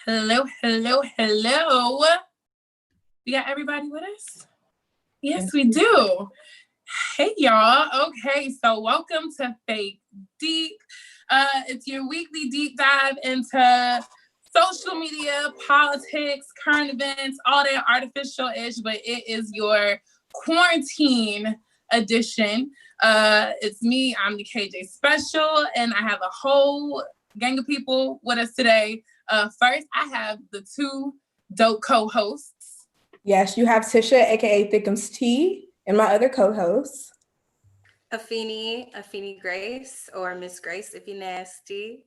Hello, hello, hello. We got everybody with us? Yes, we do. Hey, y'all. Okay, so welcome to Fake Deep. It's your weekly deep dive into social media, politics, current events, all that artificial-ish, but it is your quarantine edition. It's me, I'm the KJ Special, and I have a whole gang of people with us today. First, I have the two dope co-hosts. Yes, you have Tisha, aka Thickums T, and my other co-host. Afeni Grace, or Miss Grace if you're nasty.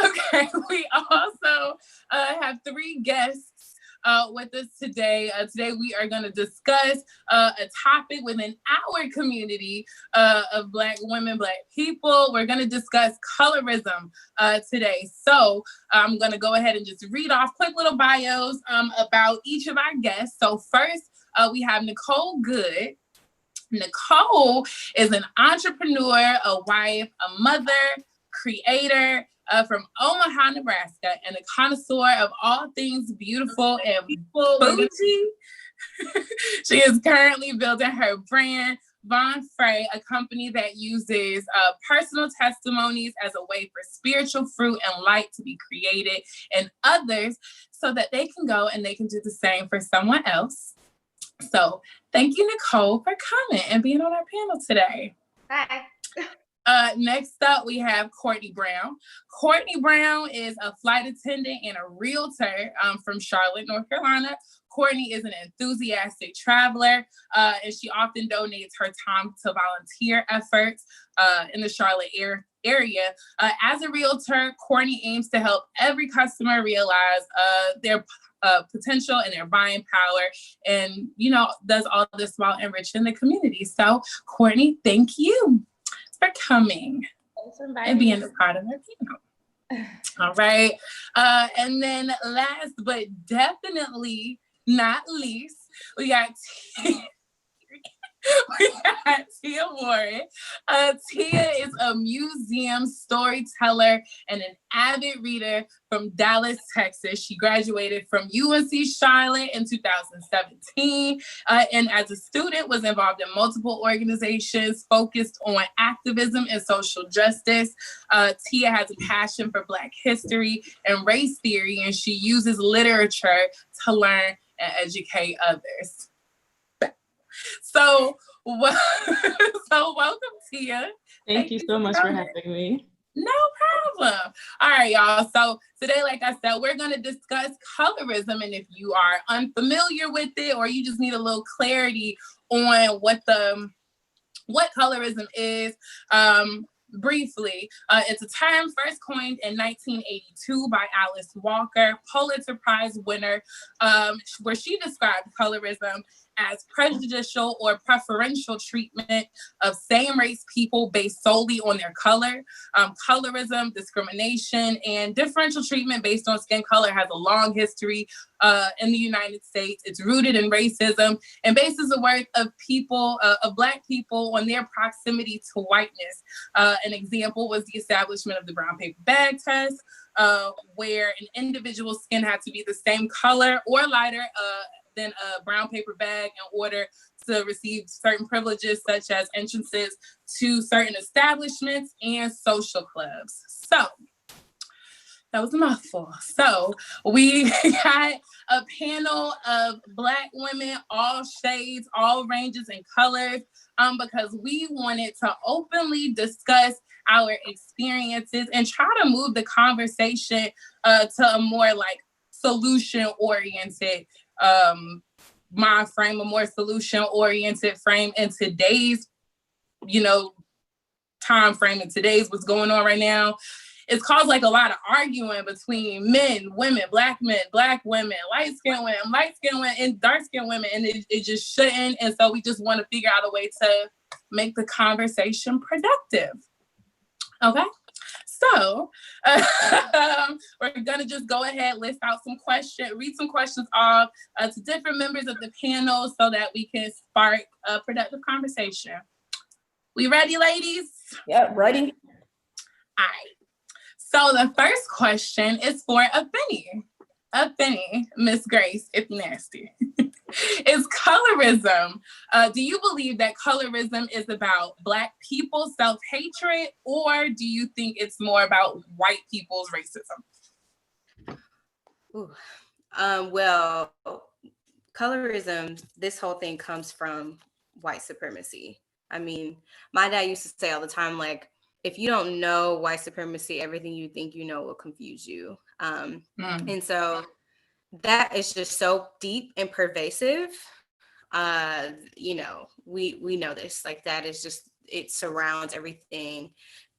Okay, we also have three guests with us today. Today we are going to discuss a topic within our community of Black women, Black people. We're going to discuss colorism today. So I'm going to go ahead and just read off quick little bios about each of our guests. So first, we have Nicole Good. Nicole is an entrepreneur, a wife, a mother, creator from Omaha, Nebraska, and a connoisseur of all things beautiful and bougie. She is currently building her brand, Von Frey, a company that uses personal testimonies as a way for spiritual fruit and light to be created in others so that they can go and they can do the same for someone else. So thank you, Nicole, for coming and being on our panel today. Hi. Next up, we have Courtney Brown. Courtney Brown is a flight attendant and a realtor from Charlotte, North Carolina. Courtney is an enthusiastic traveler, and she often donates her time to volunteer efforts in the Charlotte area. As a realtor, Courtney aims to help every customer realize their potential and their buying power, and does all this while enriching the community. So, Courtney, thank you for coming and being a part of our panel. All right. And then last but definitely not least, we got Tia Warren. Tia is a museum storyteller and an avid reader from Dallas, Texas. She graduated from UNC Charlotte in 2017, and as a student was involved in multiple organizations focused on activism and social justice. Tia has a passion for Black history and race theory, and she uses literature to learn and educate others. So welcome, Tia. Thank you so much for having me. No problem. All right, y'all. So today, like I said, we're going to discuss colorism. And if you are unfamiliar with it, or you just need a little clarity on what colorism is, briefly, it's a term first coined in 1982 by Alice Walker, Pulitzer Prize winner, where she described colorism as prejudicial or preferential treatment of same-race people based solely on their color. Colorism, discrimination, and differential treatment based on skin color has a long history in the United States. It's rooted in racism and bases the worth of people, of Black people, on their proximity to whiteness. An example was the establishment of the brown paper bag test, where an individual's skin had to be the same color or lighter than a brown paper bag in order to receive certain privileges, such as entrances to certain establishments and social clubs. So that was a mouthful. So we got a panel of Black women, all shades, all ranges and colors, because we wanted to openly discuss our experiences and try to move the conversation to a more like solution-oriented mind frame, a more solution-oriented frame in today's, time frame, in today's what's going on right now. It's caused like a lot of arguing between men, women, Black men, Black women, light-skinned women, and dark-skinned women, and it just shouldn't. And so we just want to figure out a way to make the conversation productive. Okay? So we're going to just go ahead, list out some questions, read some questions off to different members of the panel so that we can spark a productive conversation. We ready, ladies? Yep, ready. All right. So the first question is for a Finny, Miss Grace, if you nasty. Is colorism, do you believe that colorism is about Black people's self-hatred, or do you think it's more about white people's racism? Ooh. Well, colorism, this whole thing comes from white supremacy. I mean, my dad used to say all the time, like, if you don't know white supremacy, everything you think you know will confuse you. And so that is just so deep and pervasive. You know, we know this, like that is just, it surrounds everything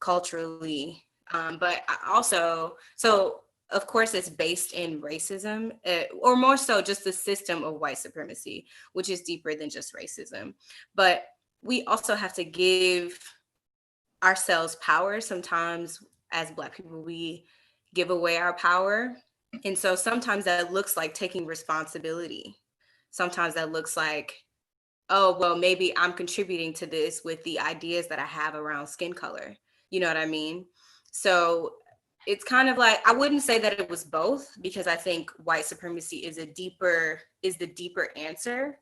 culturally. But also, so of course it's based in racism, or more so just the system of white supremacy, which is deeper than just racism. But we also have to give ourselves power. Sometimes as Black people, we give away our power. And so sometimes that looks like taking responsibility. Sometimes that looks like, oh, well, maybe I'm contributing to this with the ideas that I have around skin color. You know what I mean? So it's kind of like, I wouldn't say that it was both, because I think white supremacy is the deeper answer.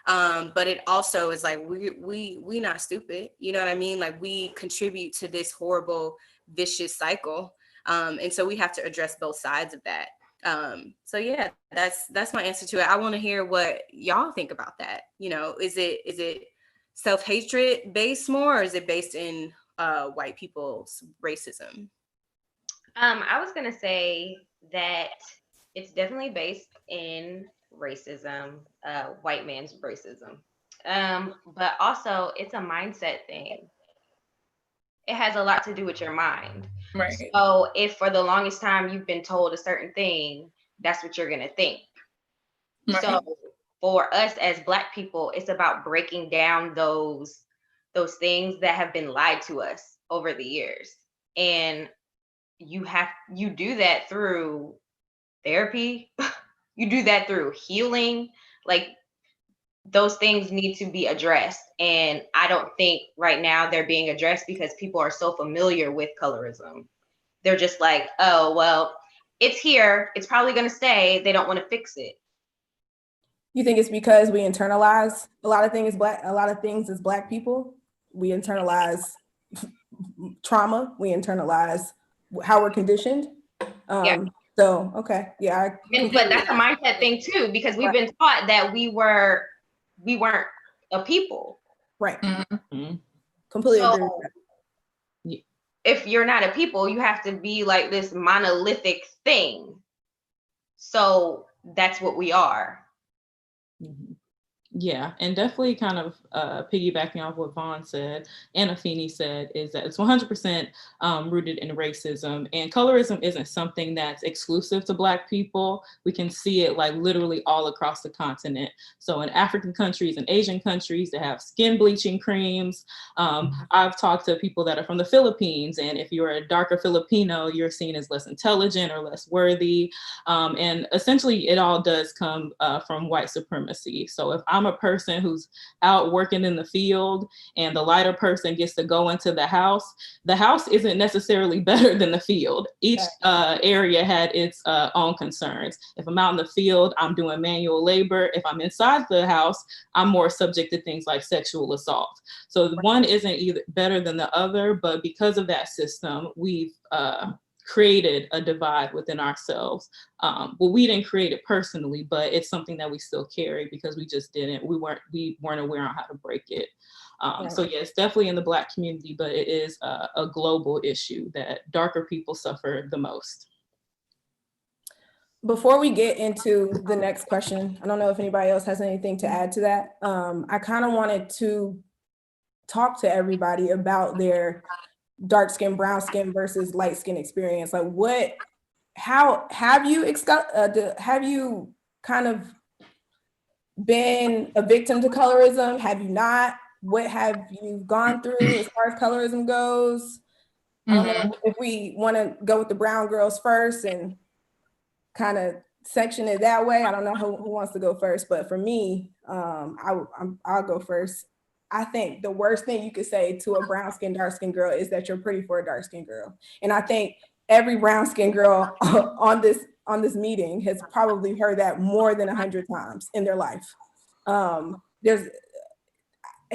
But it also is like, we not stupid. You know what I mean? Like, we contribute to this horrible, vicious cycle. And so we have to address both sides of that. So yeah, that's my answer to it. I want to hear what y'all think about that. You know, is it self-hatred based more, or is it based in white people's racism? I was gonna say that it's definitely based in racism, white man's racism. But also it's a mindset thing. It has a lot to do with your mind. Right. So if for the longest time you've been told a certain thing, that's what you're gonna think. Right. So for us as Black people, it's about breaking down those things that have been lied to us over the years. And you do that through therapy. You do that through healing. Like, those things need to be addressed. And I don't think right now they're being addressed because people are so familiar with colorism. They're just like, oh, well, it's here. It's probably going to stay. They don't want to fix it. You think it's because we internalize a lot of things as Black people? We internalize trauma. We internalize how we're conditioned. Yeah. So, okay. Yeah. But that's a mindset thing too, because we've been taught that we weren't a people. Right. Mm-hmm. Completely So agree with that. if you're not a people, you have to be like this monolithic thing. So that's what we are. Mm-hmm. Yeah, and definitely kind of piggybacking off what Vaughn said and Afeni said, is that it's 100% rooted in racism, and colorism isn't something that's exclusive to Black people. We can see it like literally all across the continent. So in African countries and Asian countries, they have skin bleaching creams. I've talked to people that are from the Philippines, and if you're a darker Filipino, you're seen as less intelligent or less worthy. And essentially it all does come from white supremacy. So if I'm a person who's out working in the field and the lighter person gets to go into the house isn't necessarily better than the field. Each area had its own concerns. If I'm out in the field, I'm doing manual labor. If I'm inside the house, I'm more subject to things like sexual assault. So one isn't either better than the other, but because of that system, we've created a divide within ourselves. Well, we didn't create it personally, but it's something that we still carry because we weren't aware on how to break it. So yeah, it's definitely in the Black community, but it is a global issue that darker people suffer the most. Before we get into the next question, I don't know if anybody else has anything to add to that. I kind of wanted to talk to everybody about their dark skin, brown skin versus light skin experience. Like how have you kind of been a victim to colorism? Have you not? What have you gone through as far as colorism goes? I don't know if we want to go with the brown girls first and kind of section it that way. I don't know who wants to go first, but for me, I'll go first. I think the worst thing you could say to a brown skin, dark skin girl is that you're pretty for a dark skin girl. And I think every brown skinned girl on this meeting has probably heard that more than 100 times in their life. And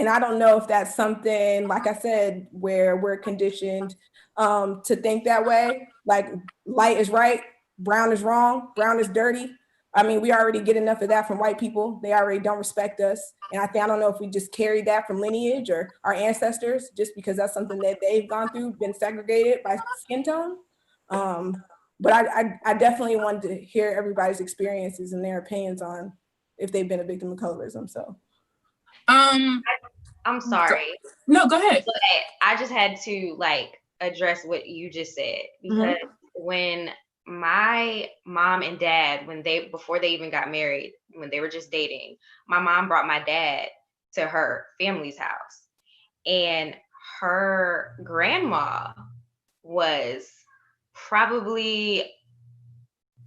I don't know if that's something, like I said, where we're conditioned to think that way, like light is right, brown is wrong, brown is dirty. I mean, we already get enough of that from white people. They already don't respect us. And I don't know if we just carried that from lineage or our ancestors, just because that's something that they've gone through, been segregated by skin tone. But I definitely wanted to hear everybody's experiences and their opinions on if they've been a victim of colorism. So. I'm sorry. No, go ahead. But I just had to like address what you just said, because when my mom and dad, before they even got married, when they were just dating, my mom brought my dad to her family's house, and her grandma was probably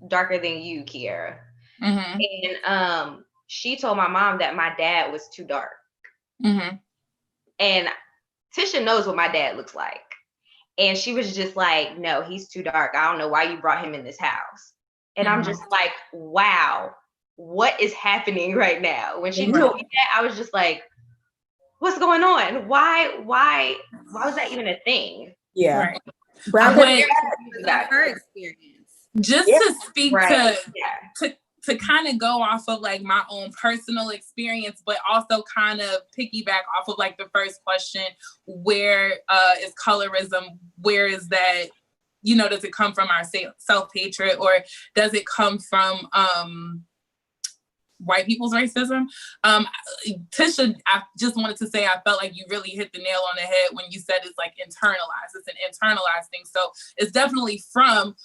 darker than you, Kiera. And she told my mom that my dad was too dark. And Tisha knows what my dad looks like. And she was just like, no, he's too dark. I don't know why you brought him in this house. And I'm just like, wow, what is happening right now? When she told me that, I was just like, what's going on? Why was that even a thing? Yeah. Right. Brown her experience. Just to speak to kind of go off of like my own personal experience, but also kind of piggyback off of like the first question, where is colorism? Where is that, does it come from our self-hatred, or does it come from white people's racism? Tisha, I just wanted to say, I felt like you really hit the nail on the head when you said it's like internalized. It's an internalized thing. So it's definitely from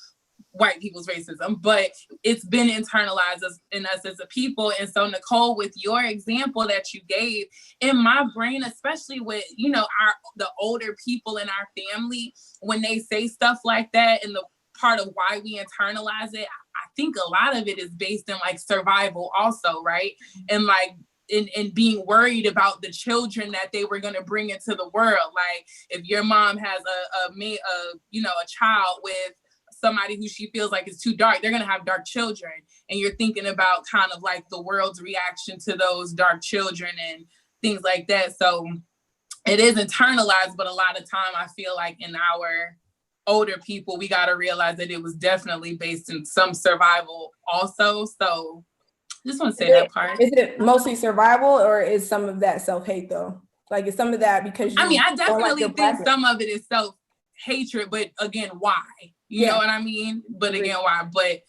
white people's racism, but it's been internalized in us as a people. And so, Nicole, with your example that you gave, in my brain, especially with, the older people in our family, when they say stuff like that, and the part of why we internalize it, I think a lot of it is based in like survival also, right? And like in being worried about the children that they were going to bring into the world. Like if your mom has a child with somebody who she feels like is too dark, they're going to have dark children. And you're thinking about kind of like the world's reaction to those dark children and things like that. So it is internalized, but a lot of time I feel like in our older people, we got to realize that it was definitely based in some survival also. So just want to say that part. Is it mostly survival, or is some of that self-hate though? Like is some of that because I definitely think some of it is self-hatred, but again, why? You know what I mean? But again, why? But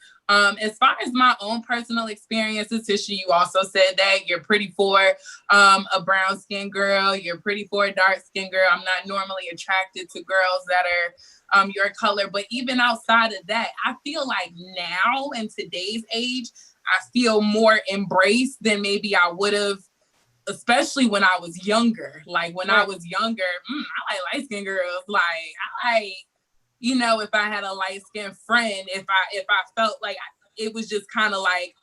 as far as my own personal experiences, Tisha, you also said that you're pretty for a brown skinned girl. You're pretty for a dark skinned girl. I'm not normally attracted to girls that are your color. But even outside of that, I feel like now in today's age, I feel more embraced than maybe I would have, especially when I was younger. Like when I was younger, I like light skinned girls. Like I like, if I had a light-skinned friend, if I felt like it was just kind of like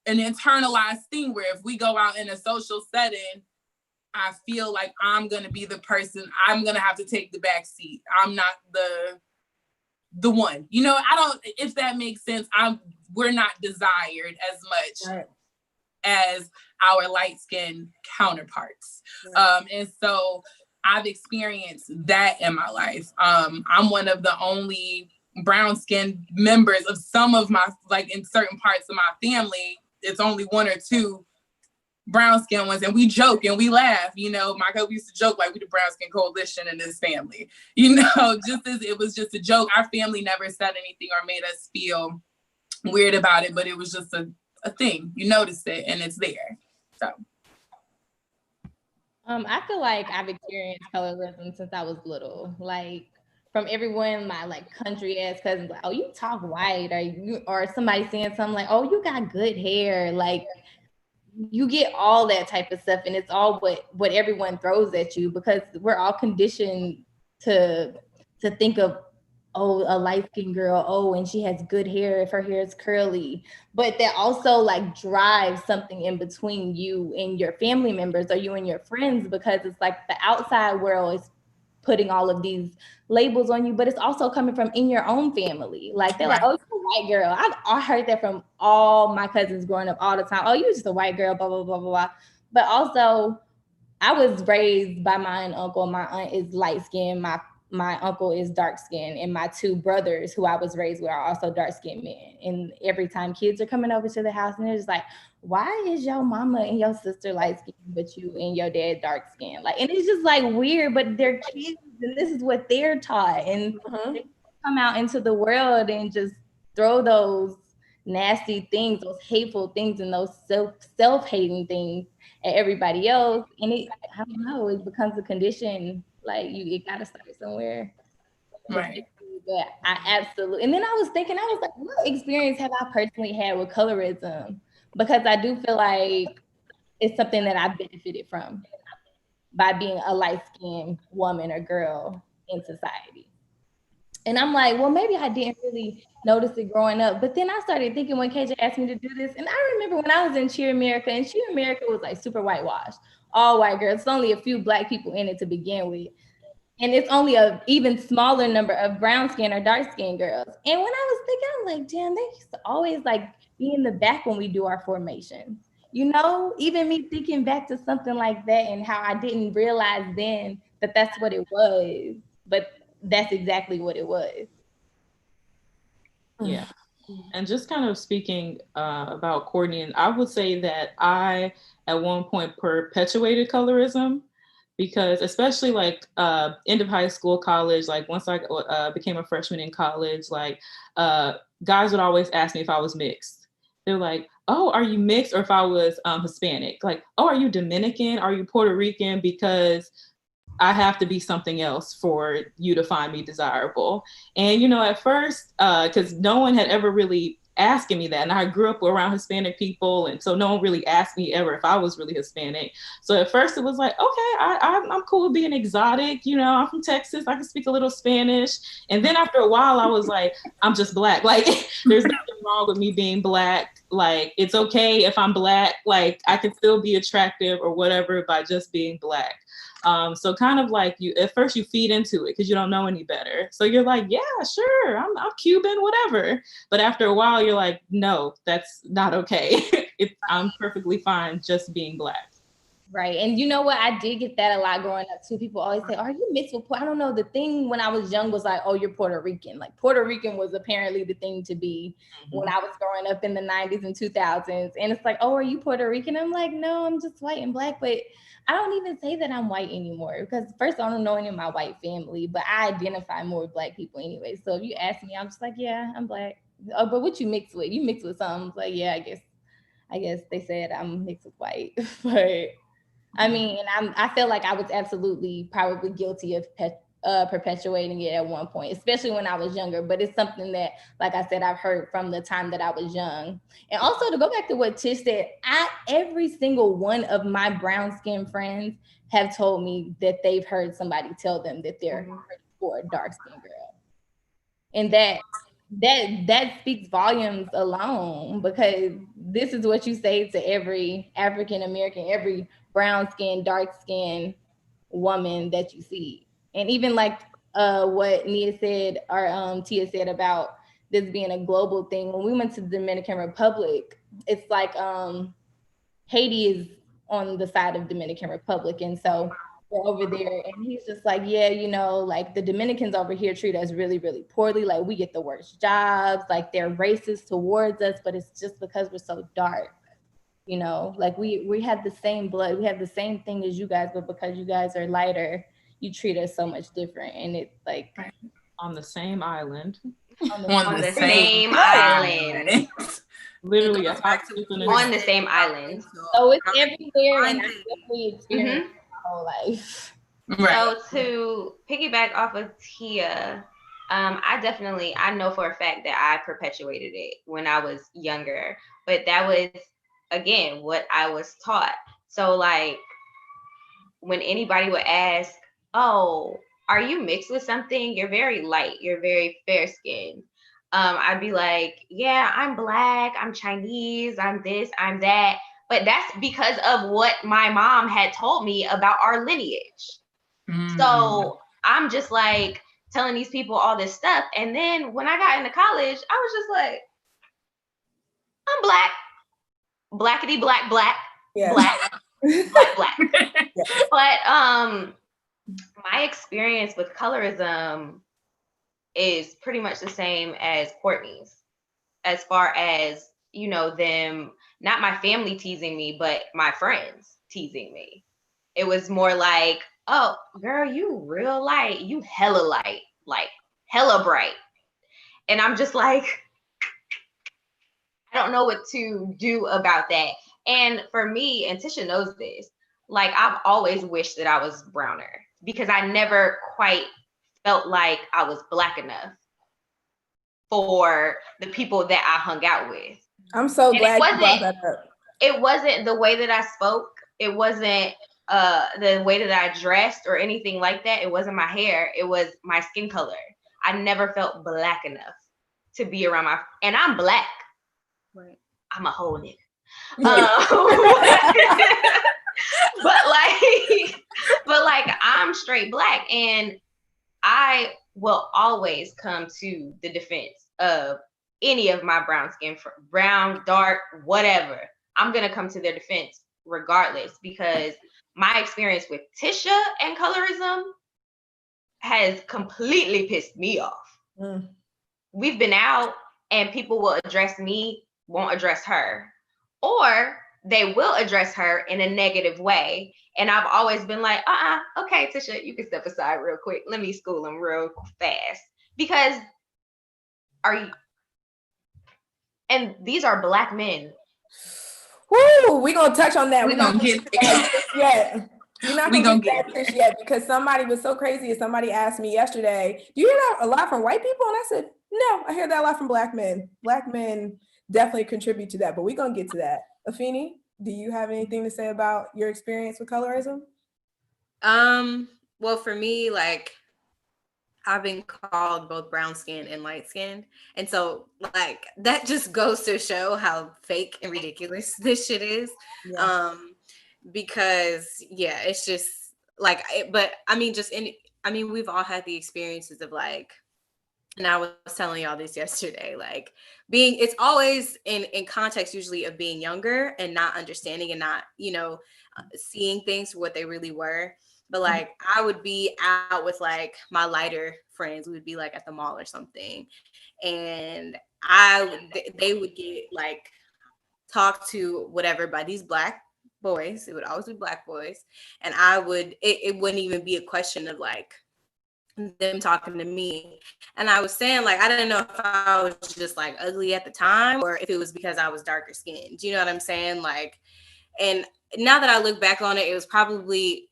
an internalized thing where if we go out in a social setting, I feel like I'm going to be the person, I'm going to have to take the back seat. I'm not the one, I don't, if that makes sense, we're not desired as much as our light-skinned counterparts. And so I've experienced that in my life. I'm one of the only brown-skinned members of some of my, like in certain parts of my family, it's only one or two brown-skinned ones, and we joke and we laugh. My cousin used to joke like we the brown-skin coalition in this family. Just as it was just a joke. Our family never said anything or made us feel weird about it, but it was just a thing. You noticed it and it's there. So. I feel like I've experienced colorism since I was little. Like from everyone, my like country ass cousins, like, oh, you talk white, or somebody saying something like, oh, you got good hair. Like you get all that type of stuff, and it's all what everyone throws at you because we're all conditioned to think of, oh, a light-skinned girl, oh, and she has good hair if her hair is curly. But that also like drives something in between you and your family members or you and your friends, because it's like the outside world is putting all of these labels on you, but it's also coming from in your own family. Like they're like, oh, you're a white girl. I heard that from all my cousins growing up all the time. Oh, you're just a white girl, blah, blah, blah, blah, blah. But also, I was raised by my uncle. My aunt is light skinned. My uncle is dark skinned, and my two brothers who I was raised with are also dark skinned men. And every time kids are coming over to the house, and they're just like, why is your mama and your sister light skinned, but you and your dad dark skinned? Like, and it's just like weird, but they're kids, and this is what they're taught. And they come out into the world and just throw those nasty things, those hateful things, and those self-hating things at everybody else. And it, I don't know, it becomes a condition. Like it gotta start somewhere. Right. But I absolutely, and then I was thinking, I was like, what experience have I personally had with colorism? Because I do feel like it's something that I benefited from by being a light-skinned woman or girl in society. And I'm like, well, maybe I didn't really notice it growing up. But then I started thinking when KJ asked me to do this, and I remember when I was in Cheer America, and Cheer America was like super whitewashed, all white girls. It's only a few Black people in it to begin with. And it's only a even smaller number of brown skin or dark skin girls. And when I was thinking, I'm like, damn, they used to always like be in the back when we do our formations. You know, even me thinking back to something like that and how I didn't realize then that that's what it was. But that's exactly what it was. Yeah. And just kind of speaking about Courtney, and I would say that I, at one point, perpetuated colorism, because especially like end of high school, college, like once I became a freshman in college, like guys would always ask me if I was mixed. They're like, oh, are you mixed? Or if I was Hispanic, like, oh, are you Dominican? Are you Puerto Rican? Because I have to be something else for you to find me desirable. And, you know, at first, because no one had ever really asking me that. And I grew up around Hispanic people. And so no one really asked me ever if I was really Hispanic. So at first it was like, okay, I'm cool with being exotic. You know, I'm from Texas. I can speak a little Spanish. And then after a while, I was like, I'm just Black. Like, there's nothing wrong with me being Black. Like, it's okay if I'm Black. Like, I can still be attractive or whatever by just being Black. So kind of like you, at first you feed into it because you don't know any better. So you're like, yeah, sure, I'm Cuban, whatever. But after a while, you're like, no, that's not okay. I'm perfectly fine just being Black. Right. And you know what? I did get that a lot growing up too. People always say, are you mixed with, I don't know. The thing when I was young was like, oh, you're Puerto Rican. Like Puerto Rican was apparently the thing to be when I was growing up in the 90s and 2000s. And it's like, oh, are you Puerto Rican? I'm like, no, I'm just white and Black. But I don't even say that I'm white anymore because first I don't know any of my white family, but I identify more with Black people anyway. So if you ask me, I'm just like, yeah, I'm Black. Oh, but what you mixed with? You mixed with something. Like, yeah, I guess they said I'm mixed with white. But I mean, and I feel like I was absolutely probably guilty of perpetuating it at one point, especially when I was younger. But it's something that, like I said, I've heard from the time that I was young. And also to go back to what Tish said, every single one of my brown skinned friends have told me that they've heard somebody tell them that they're for a dark skinned girl. And that speaks volumes alone, because this is what you say to every African American, every brown skinned, dark skinned woman that you see. And even like what Nia said, or Tia said about this being a global thing. When we went to the Dominican Republic, it's like Haiti is on the side of Dominican Republic. And so we're over there and he's just like, yeah, you know, like the Dominicans over here treat us really, really poorly. Like we get the worst jobs, like they're racist towards us, but it's just because we're so dark. You know, like we have the same blood, we have the same thing as you guys, but because you guys are lighter, you treat us so much different. And it's like on the same island. On the same island. Literally on the same island. So it's everywhere, and I definitely experienced my whole life. Right. So to piggyback off of Tia, I know for a fact that I perpetuated it when I was younger, but that was, again, what I was taught. So like when anybody would ask, oh, are you mixed with something? You're very light, you're very fair skinned. I'd be like, yeah, I'm Black, I'm Chinese, I'm this, I'm that. But that's because of what my mom had told me about our lineage. So I'm just like telling these people all this stuff. And then when I got into college, I was just like, I'm black. Blackity black, black, Yeah. black, black, black. Yeah. But my experience with colorism is pretty much the same as Courtney's, as far as, you know, them, not my family teasing me, but my friends teasing me. It was more like, oh, girl, you real light, you hella light, like hella bright. And I'm just like, I don't know what to do about that. And for me, and Tisha knows this, like I've always wished that I was browner because I never quite felt like I was black enough for the people that I hung out with. I'm so glad you brought that up. It wasn't the way that I spoke. It wasn't the way that I dressed or anything like that. It wasn't my hair. It was my skin color. I never felt black enough to be around and I'm black. Right. I'm a whole nigga. Yeah. But like I'm straight black, and I will always come to the defense of any of my brown, dark, whatever. I'm gonna come to their defense regardless, because my experience with Tisha and colorism has completely pissed me off. We've been out and people will address me, won't address her, or they will address her in a negative way. And I've always been like, okay, Tisha, you can step aside real quick. Let me school them real fast. Because and these are black men. Woo, we're going to touch on that. We're going to get there. Yeah. We're not going to get there that yet, because somebody was so crazy. Somebody asked me yesterday, do you hear that a lot from white people? And I said, no, I hear that a lot from black men. Black men definitely contribute to that, but we're going to get to that. Afeni, do you have anything to say about your experience with colorism? Well, for me, like, I've been called both brown skinned and light skinned. And so like that just goes to show how fake and ridiculous this shit is. Yeah. Because yeah, it's just like, but I mean, we've all had the experiences of like, and I was telling y'all this yesterday, like it's always in context usually of being younger and not understanding and not, seeing things for what they really were. But like I would be out with like my lighter friends. We would be like at the mall or something, and they would get like talked to whatever by these black boys. It would always be black boys, and it wouldn't even be a question of like them talking to me. And I was saying like I didn't know if I was just like ugly at the time or if it was because I was darker skinned. Do you know what I'm saying? Like, and now that I look back on it, it was probably,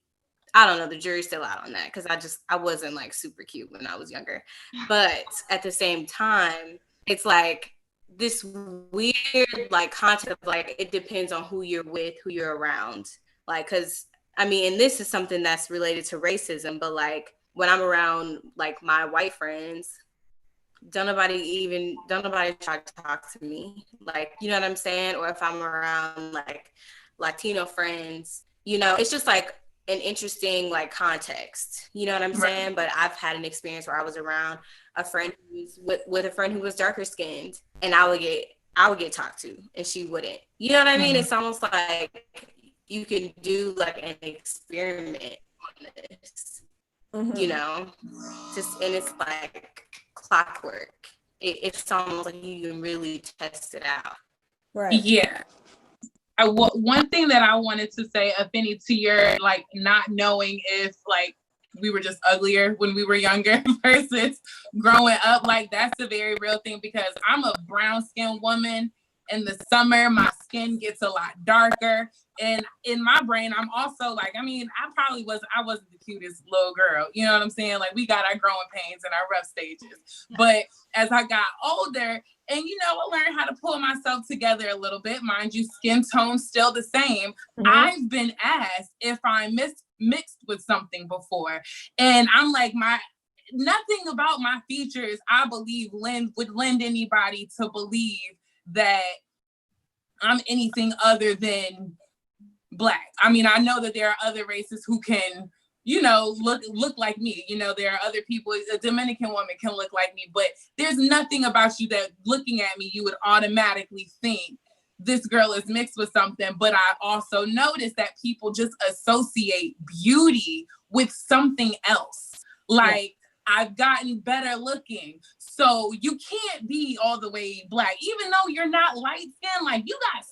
I don't know, the jury's still out on that because I wasn't like super cute when I was younger. But at the same time, it's like this weird like concept of like it depends on who you're with, who you're around. Like, because I mean, and this is something that's related to racism, but like when I'm around like my white friends, don't nobody try to talk to me. Like, you know what I'm saying? Or if I'm around like Latino friends, it's just like an interesting like context, you know what I'm saying? But I've had an experience where I was around a friend who's with a friend who was darker skinned, and I would get talked to and she wouldn't. You know what I mean? It's almost like you can do like an experiment on this, just, and it's like clockwork. It's almost like you can really test it out. Right. Yeah. One thing that I wanted to say, Afeni, to your like not knowing if like we were just uglier when we were younger versus growing up, like that's a very real thing, because I'm a brown skinned woman. In the summer, my skin gets a lot darker. And in my brain, I'm also like, I mean, I wasn't the cutest little girl. You know what I'm saying? Like we got our growing pains and our rough stages. But as I got older, and I learned how to pull myself together a little bit. Mind you, skin tone's still the same. I've been asked if I'm mixed with something before. And I'm like, nothing about my features, I believe, would lend anybody to believe that I'm anything other than Black. I mean, I know that there are other races who can look like me. There are other people, a Dominican woman can look like me, but there's nothing about you that looking at me, you would automatically think this girl is mixed with something. But I also noticed that people just associate beauty with something else. Like, I've gotten better looking, so you can't be all the way black, even though you're not light skinned. Like, you got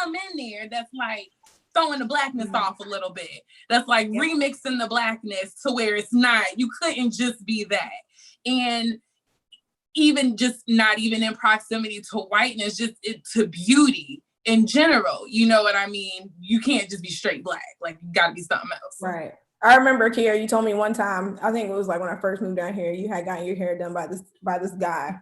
something in there that's like throwing the blackness off a little bit. That's like remixing the blackness to where it's not. You couldn't just be that. And even just not even in proximity to whiteness, just to beauty in general. You know what I mean? You can't just be straight black. Like, you got to be something else. Right. I remember, Kiara, you told me one time, I think it was like when I first moved down here, you had gotten your hair done by this guy.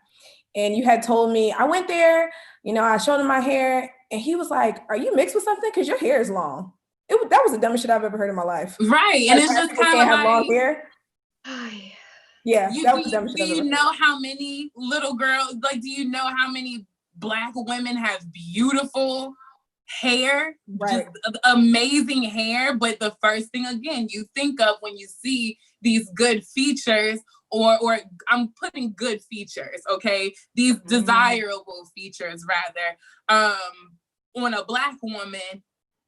And you had told me, I went there, I showed him my hair, and he was like, "Are you mixed with something? Because your hair is long." That was the dumbest shit I've ever heard in my life. Right. And it's just kind of like, long hair. Yeah, that was the dumbest shit I've ever heard. Do you know how many little girls, like, do you know how many Black women have beautiful hair, just amazing hair? But the first thing, again, you think of when you see these good features, or I'm putting good features, okay? These desirable features, rather, on a Black woman,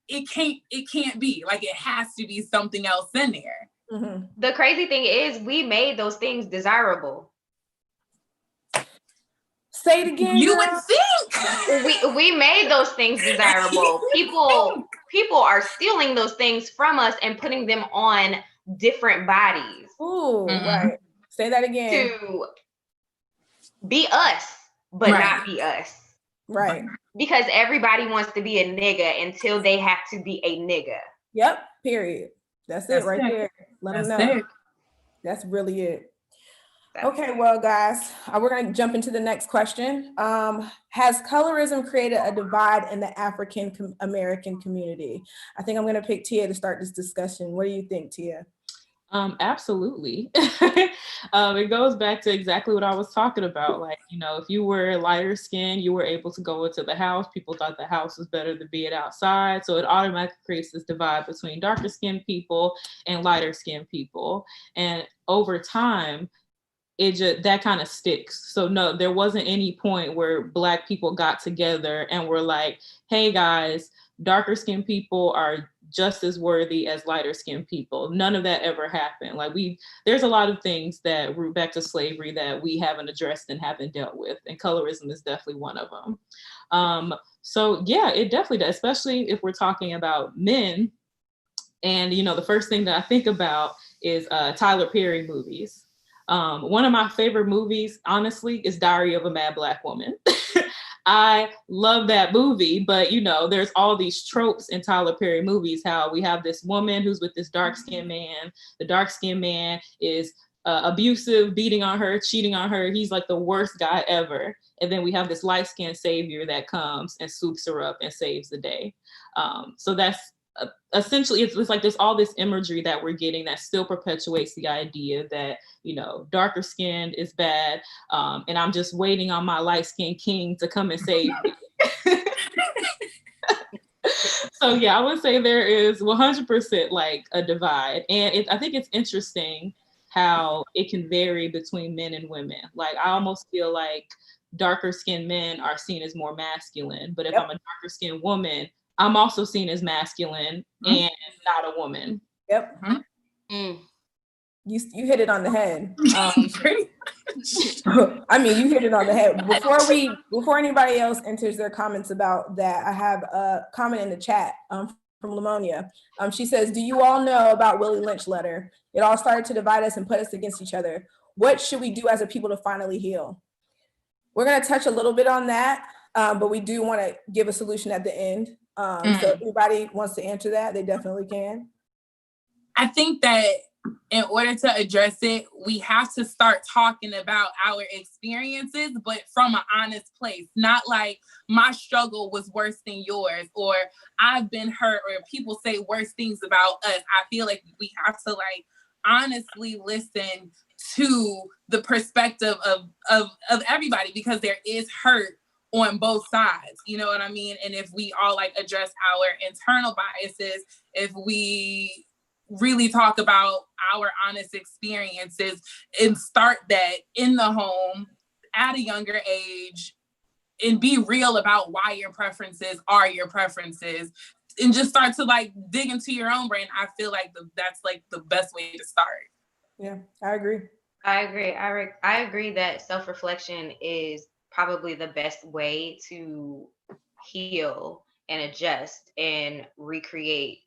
it can't be. Like, it has to be something else in there. Mm-hmm. The crazy thing is, we made those things desirable. Say it again. You would think we made those things desirable. People are stealing those things from us and putting them on different bodies. Ooh, right. Say that again. To be us, but not be us. Right. Because everybody wants to be a nigga until they have to be a nigga. Yep. Period. That's it right there. Let them know. That's really it. Okay, well, guys, we're going to jump into the next question. Has colorism created a divide in the African American community? I think I'm going to pick Tia to start this discussion. What do you think, Tia? Absolutely. It goes back to exactly what I was talking about. Like, if you were lighter skinned, you were able to go into the house. People thought the house was better than be it outside. So it automatically creates this divide between darker skinned people and lighter skinned people. And over time, that kind of sticks. So no, there wasn't any point where Black people got together and were like, hey guys, darker skinned people are just as worthy as lighter skinned people. None of that ever happened. Like, there's a lot of things that root back to slavery that we haven't addressed and haven't dealt with, and colorism is definitely one of them. So yeah, it definitely does, especially if we're talking about men. And the first thing that I think about is Tyler Perry movies. One of my favorite movies, honestly, is Diary of a Mad Black Woman. I love that movie, but there's all these tropes in Tyler Perry movies, how we have this woman who's with this dark-skinned man. The dark-skinned man is abusive, beating on her, cheating on her. He's like the worst guy ever. And then we have this light-skinned savior that comes and swoops her up and saves the day. So that's essentially, it's like there's all this imagery that we're getting that still perpetuates the idea that darker skinned is bad, and I'm just waiting on my light skinned king to come and save me. So yeah, I would say there is 100% like a divide, and I think it's interesting how it can vary between men and women. Like, I almost feel like darker skinned men are seen as more masculine, but if I'm a darker skinned woman, I'm also seen as masculine and not a woman. Yep. You hit it on the head. I mean, you hit it on the head. Before anybody else enters their comments about that, I have a comment in the chat from Lamonia. She says, "Do you all know about Willie Lynch letter? It all started to divide us and put us against each other. What should we do as a people to finally heal?" We're going to touch a little bit on that, but we do want to give a solution at the end. So if anybody wants to answer that, they definitely can. I think that in order to address it, we have to start talking about our experiences, but from an honest place. Not like my struggle was worse than yours, or I've been hurt, or people say worse things about us. I feel like we have to like honestly listen to the perspective of everybody, because there is hurt on both sides, you know what I mean? And if we all like address our internal biases, if we really talk about our honest experiences and start that in the home at a younger age and be real about why your preferences are your preferences and just start to like dig into your own brain. I feel like that's like the best way to start. Yeah, I agree. I agree that self-reflection is probably the best way to heal and adjust and recreate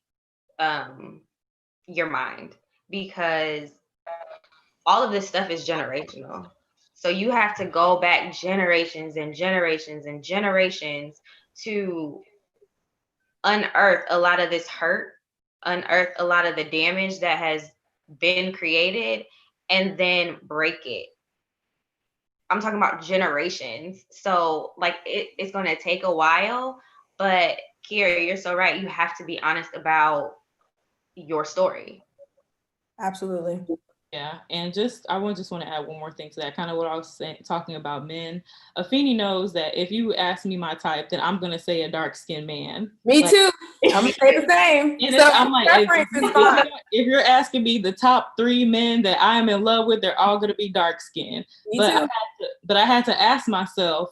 your mind, because all of this stuff is generational. So you have to go back generations and generations and generations to unearth a lot of this hurt, unearth a lot of the damage that has been created, and then break it. I'm talking about generations. So like it's going to take a while, but Kiera, you're so right. You have to be honest about your story. Absolutely. Yeah, and I just want to add one more thing to that, kind of what I was talking about men. Afeni knows that if you ask me my type, then I'm gonna say a dark-skinned man. Me like, too. I'm gonna say the same. And So I'm like, if you're asking me the top 3 men that I am in love with, they're all gonna be dark-skinned. But I had to ask myself,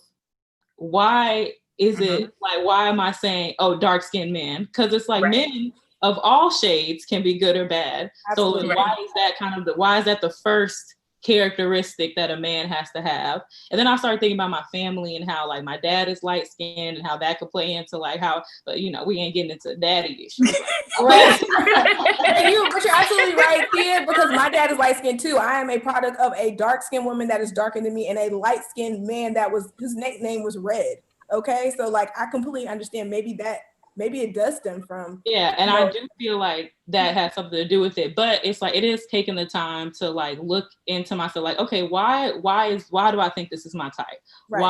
why is it like, why am I saying, oh, dark-skinned men? Because it's like men of all shades can be good or bad. Absolutely. So why is that why is that the first characteristic that a man has to have? And then I started thinking about my family and how like my dad is light skinned and how that could play into like how, but you know, we ain't getting into daddy issues. Right. but you're absolutely right, kid, because my dad is light skinned too. I am a product of a dark skinned woman that is darker than me and a light skinned man whose nickname was Red. Okay. So like I completely understand maybe it does stem from. Yeah, and I do feel like that has something to do with it, but it's like it is taking the time to like look into myself, like, okay, why do I think this is my type? Right.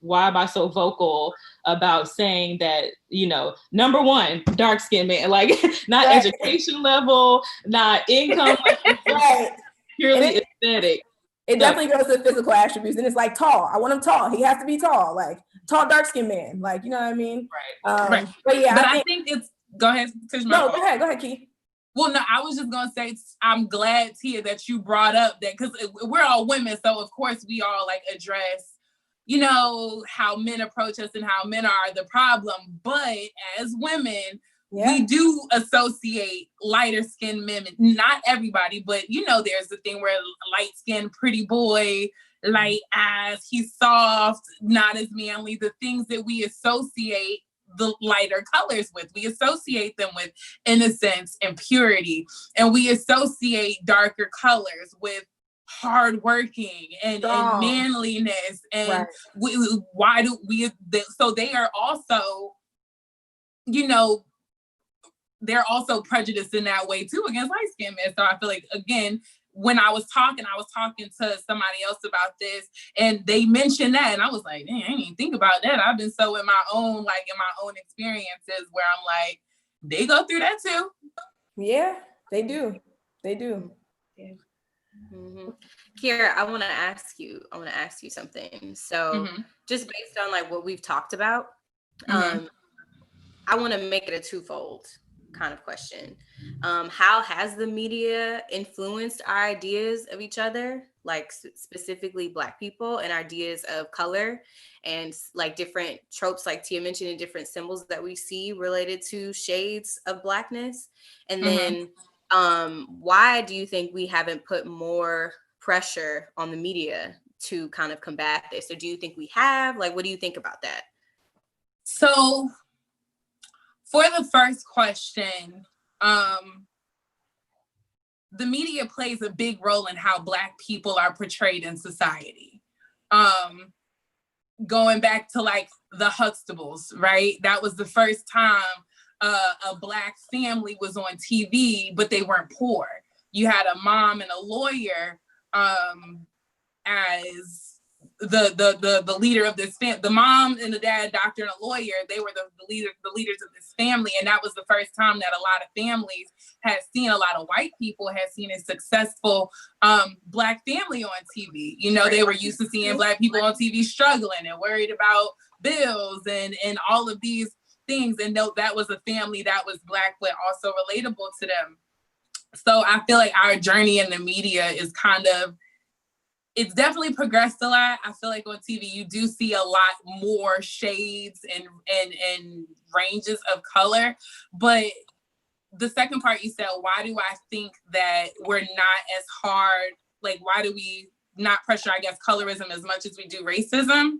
Why am I so vocal about saying that, you know, number one, dark skinned man, like not education level, not income, like, purely aesthetic. It definitely goes to physical attributes, and it's like tall. I want him tall. He has to be tall, like tall, dark skinned man. Like, you know what I mean? Right. But yeah, but I think it's. Go ahead. No, go ahead, Key. Well, no, I was just gonna say I'm glad, Tia, that you brought up that, because we're all women, so of course we all like address, you know, how men approach us and how men are the problem. But as women, we do associate lighter skinned men. Not everybody, but you know, there's the thing where light skinned, pretty boy, light eyes, he's soft, not as manly. The things that we associate the lighter colors with, we associate them with innocence and purity, and we associate darker colors with hardworking and manliness. And why do we? So they are also, you know, they're also prejudiced in that way too against light skinned men. So I feel like, again, when I was talking to somebody else about this, and they mentioned that, and I was like, dang, I didn't even think about that. I've been so in my own experiences where I'm like, they go through that too. Yeah, they do. Yeah. Mm-hmm. Kiera, I want to ask you something. So just based on like what we've talked about, I want to make it a twofold kind of question. How has the media influenced our ideas of each other, like specifically Black people, and ideas of color, and like different tropes, like Tia mentioned, and different symbols that we see related to shades of Blackness? And then why do you think we haven't put more pressure on the media to kind of combat this? Or do you think we have? Like, what do you think about that? So for the first question, the media plays a big role in how Black people are portrayed in society. Going back to like the Huxtables, right? That was the first time a Black family was on TV, but they weren't poor. You had a mom and a lawyer as the leader of this family. The mom and the dad, doctor and a lawyer, they were the leaders of this family. And that was the first time that a lot of families had seen, a lot of white people had seen a successful Black family on TV. You know, they were used to seeing Black people on TV struggling and worried about bills and all of these things. And that was a family that was Black, but also relatable to them. So I feel like our journey in the media is kind of, it's definitely progressed a lot. I feel like on TV, you do see a lot more shades and ranges of color. But the second part you said, why do I think that we're not as hard? Like, why do we not pressure, I guess, colorism as much as we do racism?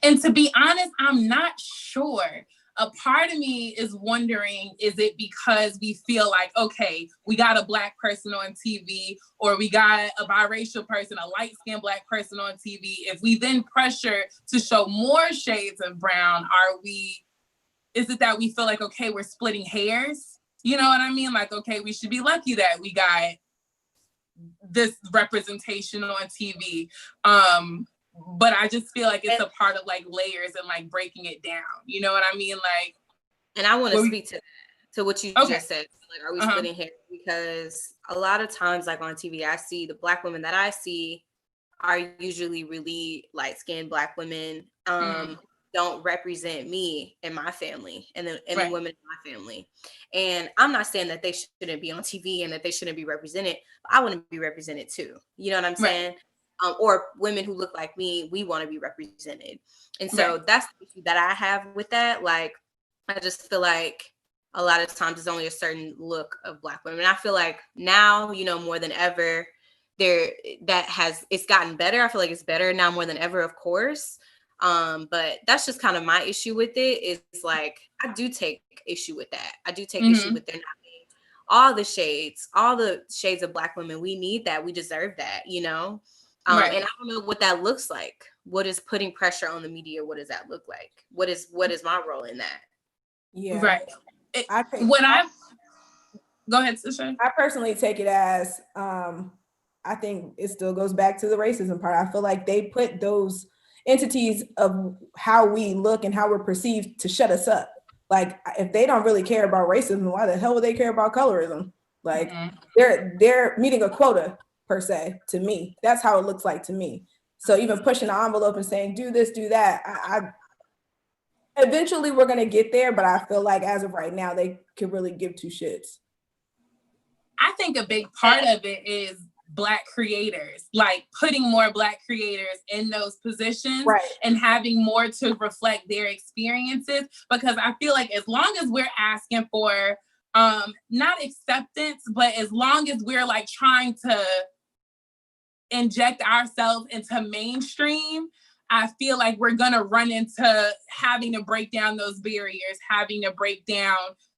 And to be honest, I'm not sure. A part of me is wondering, is it because we feel like, okay, we got a Black person on TV, or we got a biracial person, a light-skinned Black person on TV. If we then pressure to show more shades of brown, is it that we feel like, okay, we're splitting hairs? You know what I mean? Like, okay, we should be lucky that we got this representation on TV. But I just feel like it's a part of like layers and like breaking it down. You know what I mean? Like, and I want to speak to what you just said. Like, are we splitting hairs? Because a lot of times, like on TV, I see the Black women that I see are usually really light-skinned Black women. Don't represent me and my family and the women in my family. And I'm not saying that they shouldn't be on TV and that they shouldn't be represented, but I want to be represented too. You know what I'm saying? Or women who look like me, we want to be represented. And so that's the issue that I have with that. Like, I just feel like a lot of times it's only a certain look of Black women. And I feel like now, you know, more than ever, it's gotten better. I feel like it's better now more than ever, of course. But that's just kind of my issue with it, is like, I do take issue with that. I do take issue with there not being all the shades of Black women. We need that. We deserve that, you know? And I don't know what that looks like. What is putting pressure on the media? What does that look like? What is my role in that? Yeah. Right. Go ahead, Sasha. I personally take it as, I think it still goes back to the racism part. I feel like they put those entities of how we look and how we're perceived to shut us up. Like, if they don't really care about racism, why the hell would they care about colorism? Like, they're meeting a quota, per se, to me. That's how it looks like to me. So even pushing the envelope and saying, do this, do that, I eventually we're going to get there, but I feel like as of right now, they could really give two shits. I think a big part of it is Black creators, like putting more Black creators in those positions and having more to reflect their experiences. Because I feel like as long as we're asking for not acceptance, but as long as we're like trying to inject ourselves into mainstream, I feel like we're gonna run into having to break down those barriers, having to break down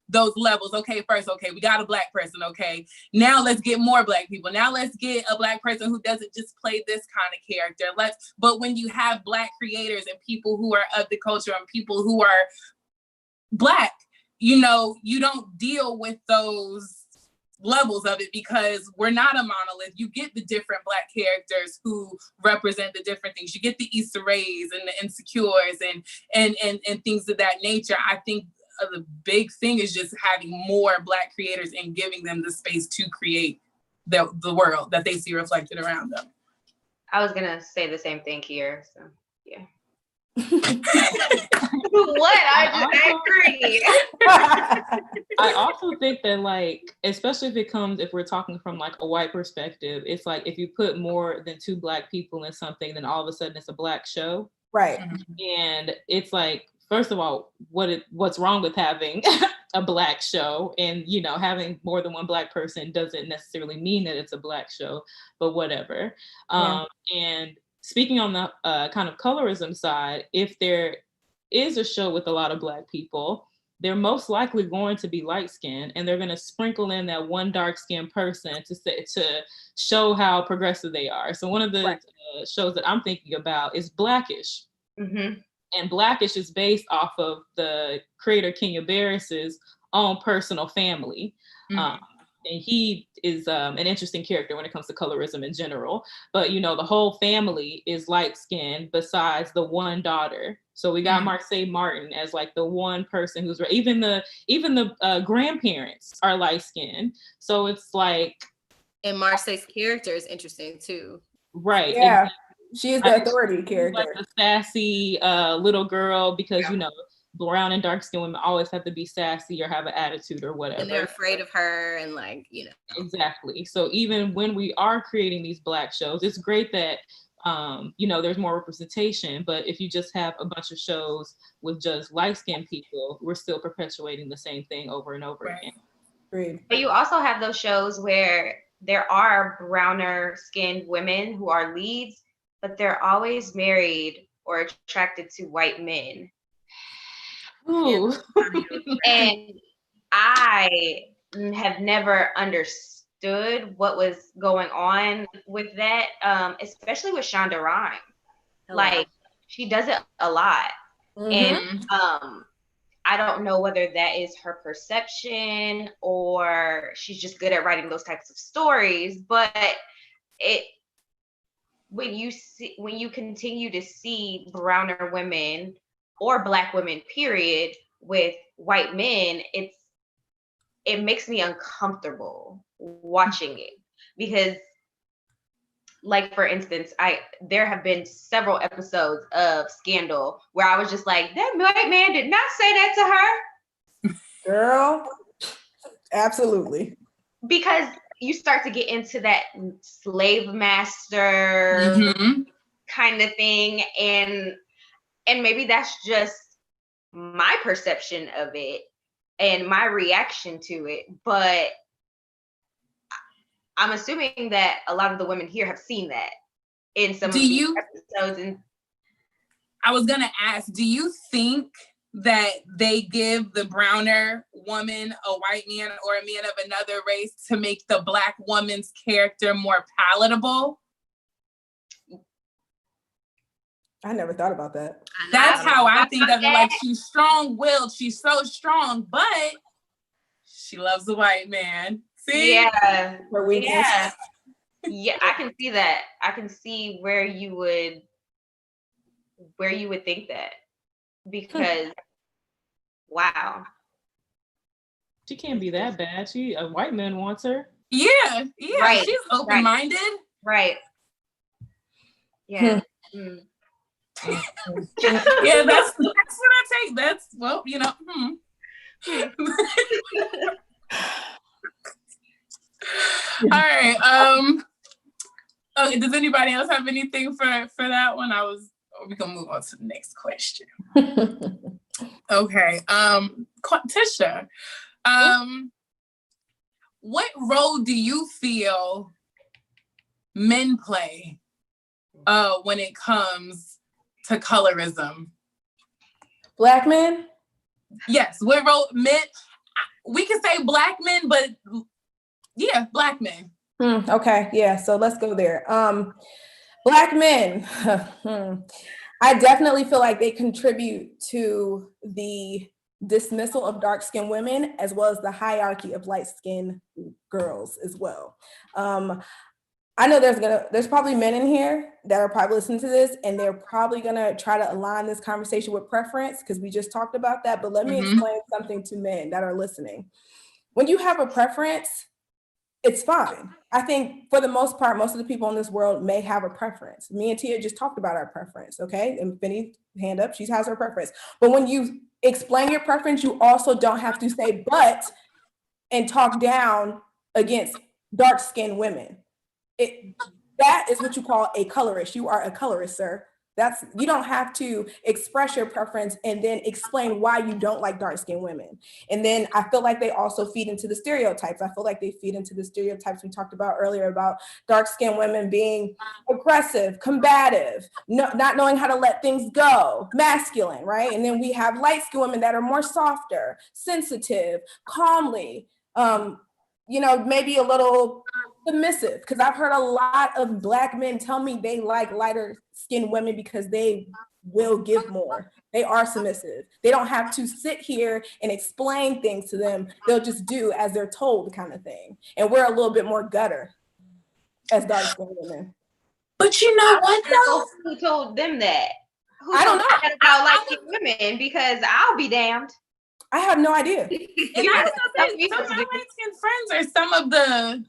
those levels. Okay, first, okay, we got a Black person. Okay, now let's get more Black people. Now let's get a Black person who doesn't just play this kind of character. But when you have Black creators and people who are of the culture and people who are Black, you know, you don't deal with those levels of it because we're not a monolith. You get the different Black characters who represent the different things. You get the Issa Raes and the Insecures and things of that nature. I think the big thing is just having more Black creators and giving them the space to create the world that they see reflected around them. I was gonna say the same thing here, so yeah. What? I agree. I also think that, like, especially if we're talking from like a white perspective, it's like if you put more than 2 Black people in something, then all of a sudden it's a Black show. Right. And it's like, first of all, what's wrong with having a Black show? And, you know, having more than 1 Black person doesn't necessarily mean that it's a Black show, but whatever. And speaking on the kind of colorism side, if there is a show with a lot of Black people, they're most likely going to be light-skinned, and they're going to sprinkle in that one dark-skinned person to show how progressive they are. So one of the shows that I'm thinking about is Blackish. And Blackish is based off of the creator Kenya Barris's own personal family. And he is an interesting character when it comes to colorism in general. But, you know, the whole family is light-skinned besides the one daughter. So we got Marsai Martin as like the one person who's even the grandparents are light-skinned. So it's like, and Marsai's character is interesting too. Right. Yeah. She is the authority character. Like the sassy little girl, because you know brown and dark skinned women always have to be sassy or have an attitude or whatever. And they're afraid of her and like, Exactly. So even when we are creating these Black shows, it's great that, there's more representation, but if you just have a bunch of shows with just light-skinned people, we're still perpetuating the same thing over and over again. Agreed. But you also have those shows where there are browner skinned women who are leads, but they're always married or attracted to white men. Ooh. And I have never understood what was going on with that, especially with Shonda Rhimes. Like, she does it a lot. And I don't know whether that is her perception or she's just good at writing those types of stories, but when you continue to see browner women or Black women, period, with white men, it makes me uncomfortable watching it because, like, for instance, there have been several episodes of Scandal where I was just like, that white man did not say that to her. Girl, absolutely. Because you start to get into that slave master kind of thing, and maybe that's just my perception of it and my reaction to it, but I'm assuming that a lot of the women here have seen that in some of these episodes. And I was gonna ask, do you think that they give the browner woman a white man or a man of another race to make the Black woman's character more palatable? I never thought about that. That's how I think of it. Like, she's strong-willed, she's so strong, but she loves the white man. See? Yeah. Yeah, I can see that. I can see where you would think that, because wow. She can't be that bad. A white man wants her. Yeah. Right. She's open-minded. Right. Yeah. Yeah, that's what I take. That's, well, All right. Okay, does anybody else have anything for that one? We can move on to the next question. Okay. Tisha, what role do you feel men play when it comes to colorism? Black men? Yes, what role men? We can say Black men, but yeah, Black men. Okay, yeah, so let's go there. Black men, I definitely feel like they contribute to the dismissal of dark-skinned women as well as the hierarchy of light-skinned girls as well. I know there's probably men in here that are probably listening to this, and they're probably gonna try to align this conversation with preference because we just talked about that, but let me explain something to men that are listening. When you have a preference, it's fine. I think for the most part, most of the people in this world may have a preference. Me and Tia just talked about our preference, okay? And Finny, hand up, she has her preference. But when you explain your preference, you also don't have to say but and talk down against dark-skinned women. That is what you call a colorist. You are a colorist, sir. You don't have to express your preference and then explain why you don't like dark-skinned women. And then I feel like they also feed into the stereotypes. I feel like they feed into the stereotypes we talked about earlier about dark-skinned women being aggressive, combative, not knowing how to let things go, masculine, right? And then we have light-skinned women that are more softer, sensitive, calmly, maybe a little submissive, because I've heard a lot of Black men tell me they like lighter skinned women because they will give more. They are submissive. They don't have to sit here and explain things to them. They'll just do as they're told, kind of thing. And we're a little bit more gutter as dark skinned women. But you know what though? Who told them that? I don't know. That about light-skinned women, because I'll be damned. I have no idea. And I was gonna say, some of my light-skinned friends are some of the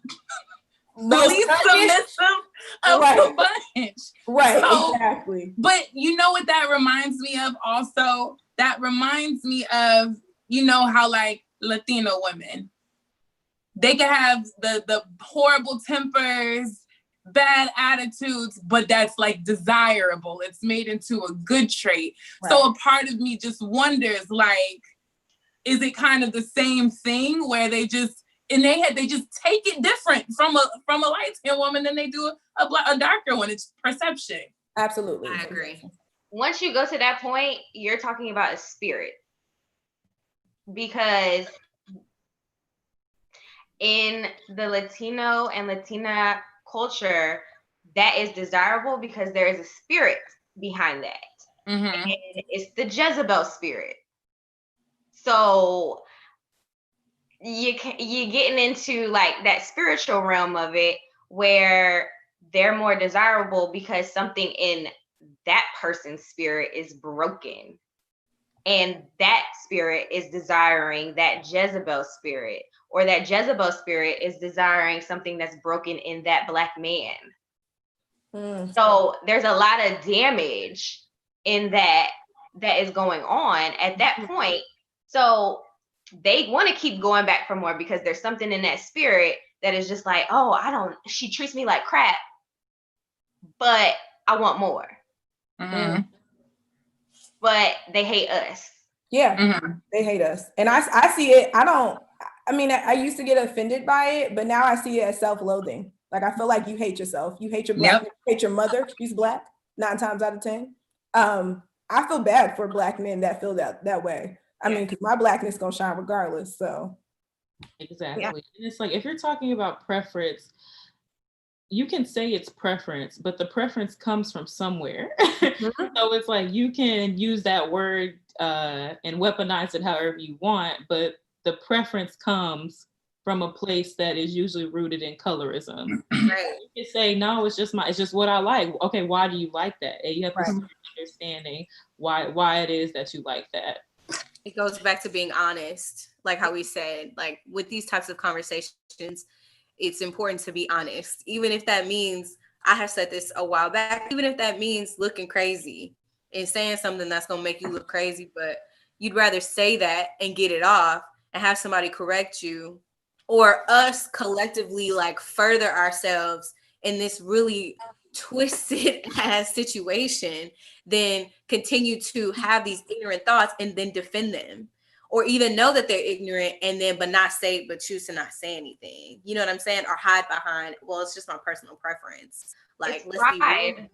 least submissive of the bunch. Right, so, exactly. But you know what that reminds me of also? that reminds me of, you know, how like Latino women, they can have the horrible tempers, bad attitudes, but that's like desirable. It's made into a good trait. Right. So a part of me just wonders, like, is it kind of the same thing where they just take it different from a light-skinned woman than they do a darker one? It's perception. Absolutely. I agree. Once you go to that point, you're talking about a spirit. Because in the Latino and Latina culture, that is desirable because there is a spirit behind that. Mm-hmm. And it's the Jezebel spirit. So you're getting into like that spiritual realm of it where they're more desirable because something in that person's spirit is broken. And that spirit is desiring that Jezebel spirit, or that Jezebel spirit is desiring something that's broken in that Black man. So there's a lot of damage in that is going on at that point. So they want to keep going back for more because there's something in that spirit that is just like, oh, she treats me like crap, but I want more. Mm-hmm. But they hate us. Yeah, they hate us. And I see it. I used to get offended by it, but now I see it as self-loathing. Like, I feel like you hate yourself. You hate your Black, you hate your mother. She's Black 9 times out of 10. I feel bad for Black men that feel that way. I mean, because my Blackness gonna shine regardless. So exactly. Yeah. And it's like, if you're talking about preference, you can say it's preference, but the preference comes from somewhere. So it's like, you can use that word and weaponize it however you want, but the preference comes from a place that is usually rooted in colorism. Right. You can say, no, it's just what I like. Okay, why do you like that? And you have to start understanding why it is that you like that. It goes back to being honest, like how we said, like with these types of conversations, it's important to be honest, even if that means, I have said this a while back, even if that means looking crazy and saying something that's going to make you look crazy, but you'd rather say that and get it off and have somebody correct you, or us collectively like further ourselves in this really twisted ass situation, than continue to have these ignorant thoughts and then defend them. Or even know that they're ignorant and then but choose to not say anything. You know what I'm saying? Or hide behind, well, it's just my personal preference. Like, it's pride.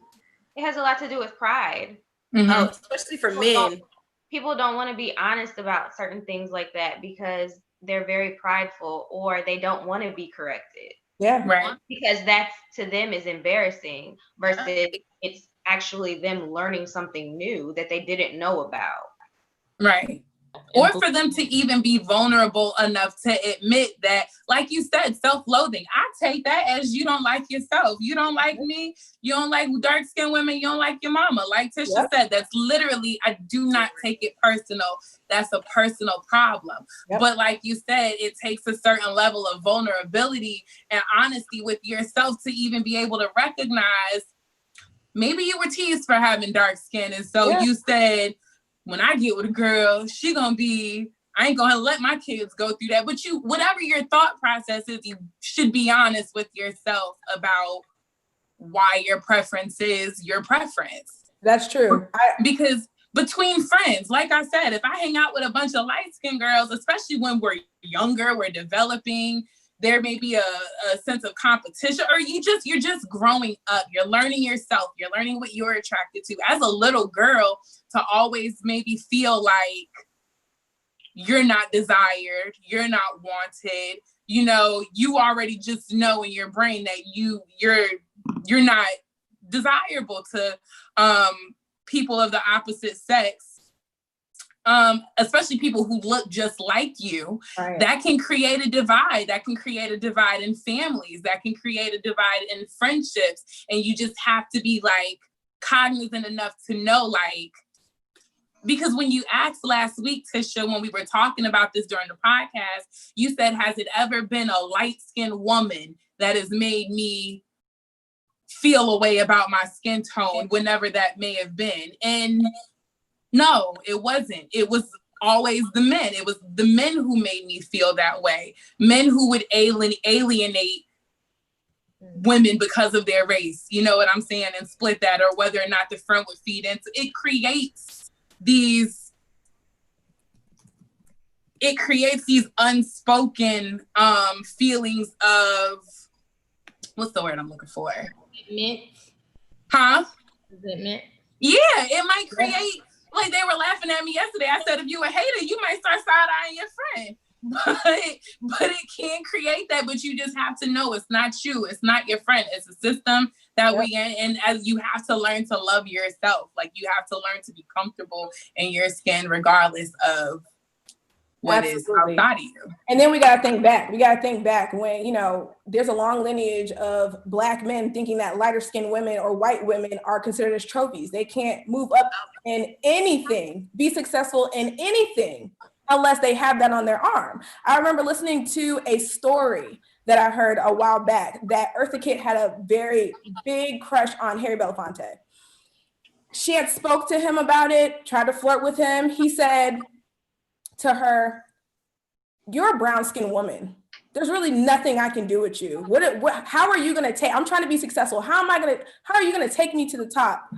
It has a lot to do with pride. Mm-hmm. Oh, especially for men. People don't want to be honest about certain things like that because they're very prideful, or they don't want to be corrected. Yeah, right. Because that to them is embarrassing versus it's actually them learning something new that they didn't know about. Right. Or for them to even be vulnerable enough to admit that, like you said, self-loathing. I take that as you don't like yourself. You don't like me. You don't like dark-skinned women. You don't like your mama. Like Tisha said, that's literally, I do not take it personal. That's a personal problem. But like you said, it takes a certain level of vulnerability and honesty with yourself to even be able to recognize maybe you were teased for having dark skin. And so you said, when I get with a girl, I ain't gonna let my kids go through that. But whatever your thought process is, you should be honest with yourself about why your preference is your preference. That's true. Because between friends, like I said, if I hang out with a bunch of light-skinned girls, especially when we're younger, we're developing, there may be a sense of competition, or you're just growing up. You're learning yourself. You're learning what you're attracted to. As a little girl, to always maybe feel like you're not desired, you're not wanted, you already just know in your brain that you're not desirable to people of the opposite sex. Especially people who look just like you, that can create a divide. That can create a divide in families. That can create a divide in friendships. And you just have to be like cognizant enough to know, like, because when you asked last week, Tisha, when we were talking about this during the podcast, you said, has it ever been a light-skinned woman that has made me feel a way about my skin tone, whenever that may have been? And No, it wasn't. It was always the men. It was the men who made me feel that way. Men who would alienate women because of their race. You know what I'm saying? And split that, or whether or not the friend would feed into it. It creates these unspoken feelings of, what's the word I'm looking for? Resentment. Huh? Resentment. Yeah, it might create, like they were laughing at me yesterday. I said, if you a hater, you might start side-eyeing your friend. But it can create that, but you just have to know it's not you, it's not your friend, it's a system that we in, and as you have to learn to love yourself. Like you have to learn to be comfortable in your skin regardless of what is outside of you. And then we got to think back. We got to think back when, you know, there's a long lineage of Black men thinking that lighter skinned women or white women are considered as trophies. They can't move up in anything, be successful in anything unless they have that on their arm. I remember listening to a story that I heard a while back that Eartha Kitt had a very big crush on Harry Belafonte. She had spoke to him about it, tried to flirt with him. He said to her, "You're a brown-skinned woman. There's really nothing I can do with you. How are you going to take, I'm trying to be successful. How are you going to take me to the top?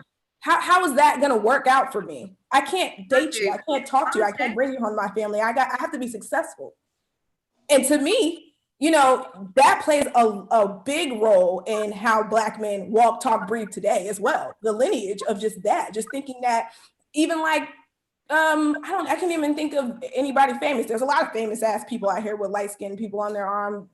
How is that going to work out for me? I can't date you. I can't talk to you. I can't bring you home to my family. I have to be successful." And to me, you know, that plays a big role in how Black men walk, talk, breathe today as well. The lineage of just that, just thinking that even like, I can't even think of anybody famous. There's a lot of famous ass people out here with light-skinned people on their arm,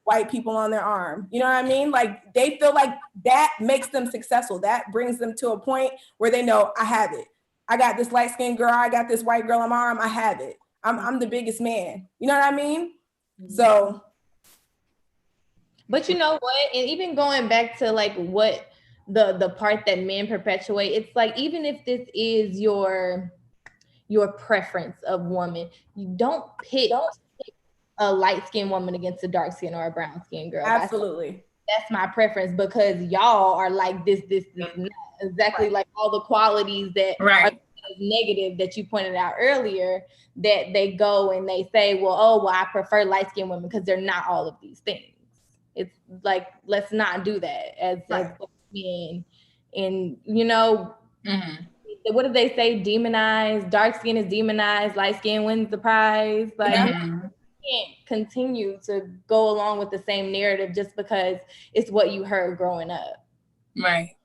white people on their arm. You know what I mean? Like they feel like that makes them successful. That brings them to a point where they know, I have it. I got this light-skinned girl. I got this white girl on my arm. I have it. I'm the biggest man. You know what I mean? So. But you know what? And even going back to like what the part that men perpetuate, it's like, even if this is your preference of woman, you don't pick a light-skinned woman against a dark-skinned or a brown-skinned girl. Absolutely. That's my preference, because y'all are like this, exactly like all the qualities that are negative that you pointed out earlier, that they go and they say, well, I prefer light-skinned women because they're not all of these things. It's like, let's not do that as men. And, you know, what do they say? Demonized, dark skin is demonized, light skin wins the prize. Like, you can't continue to go along with the same narrative just because it's what you heard growing up. Right.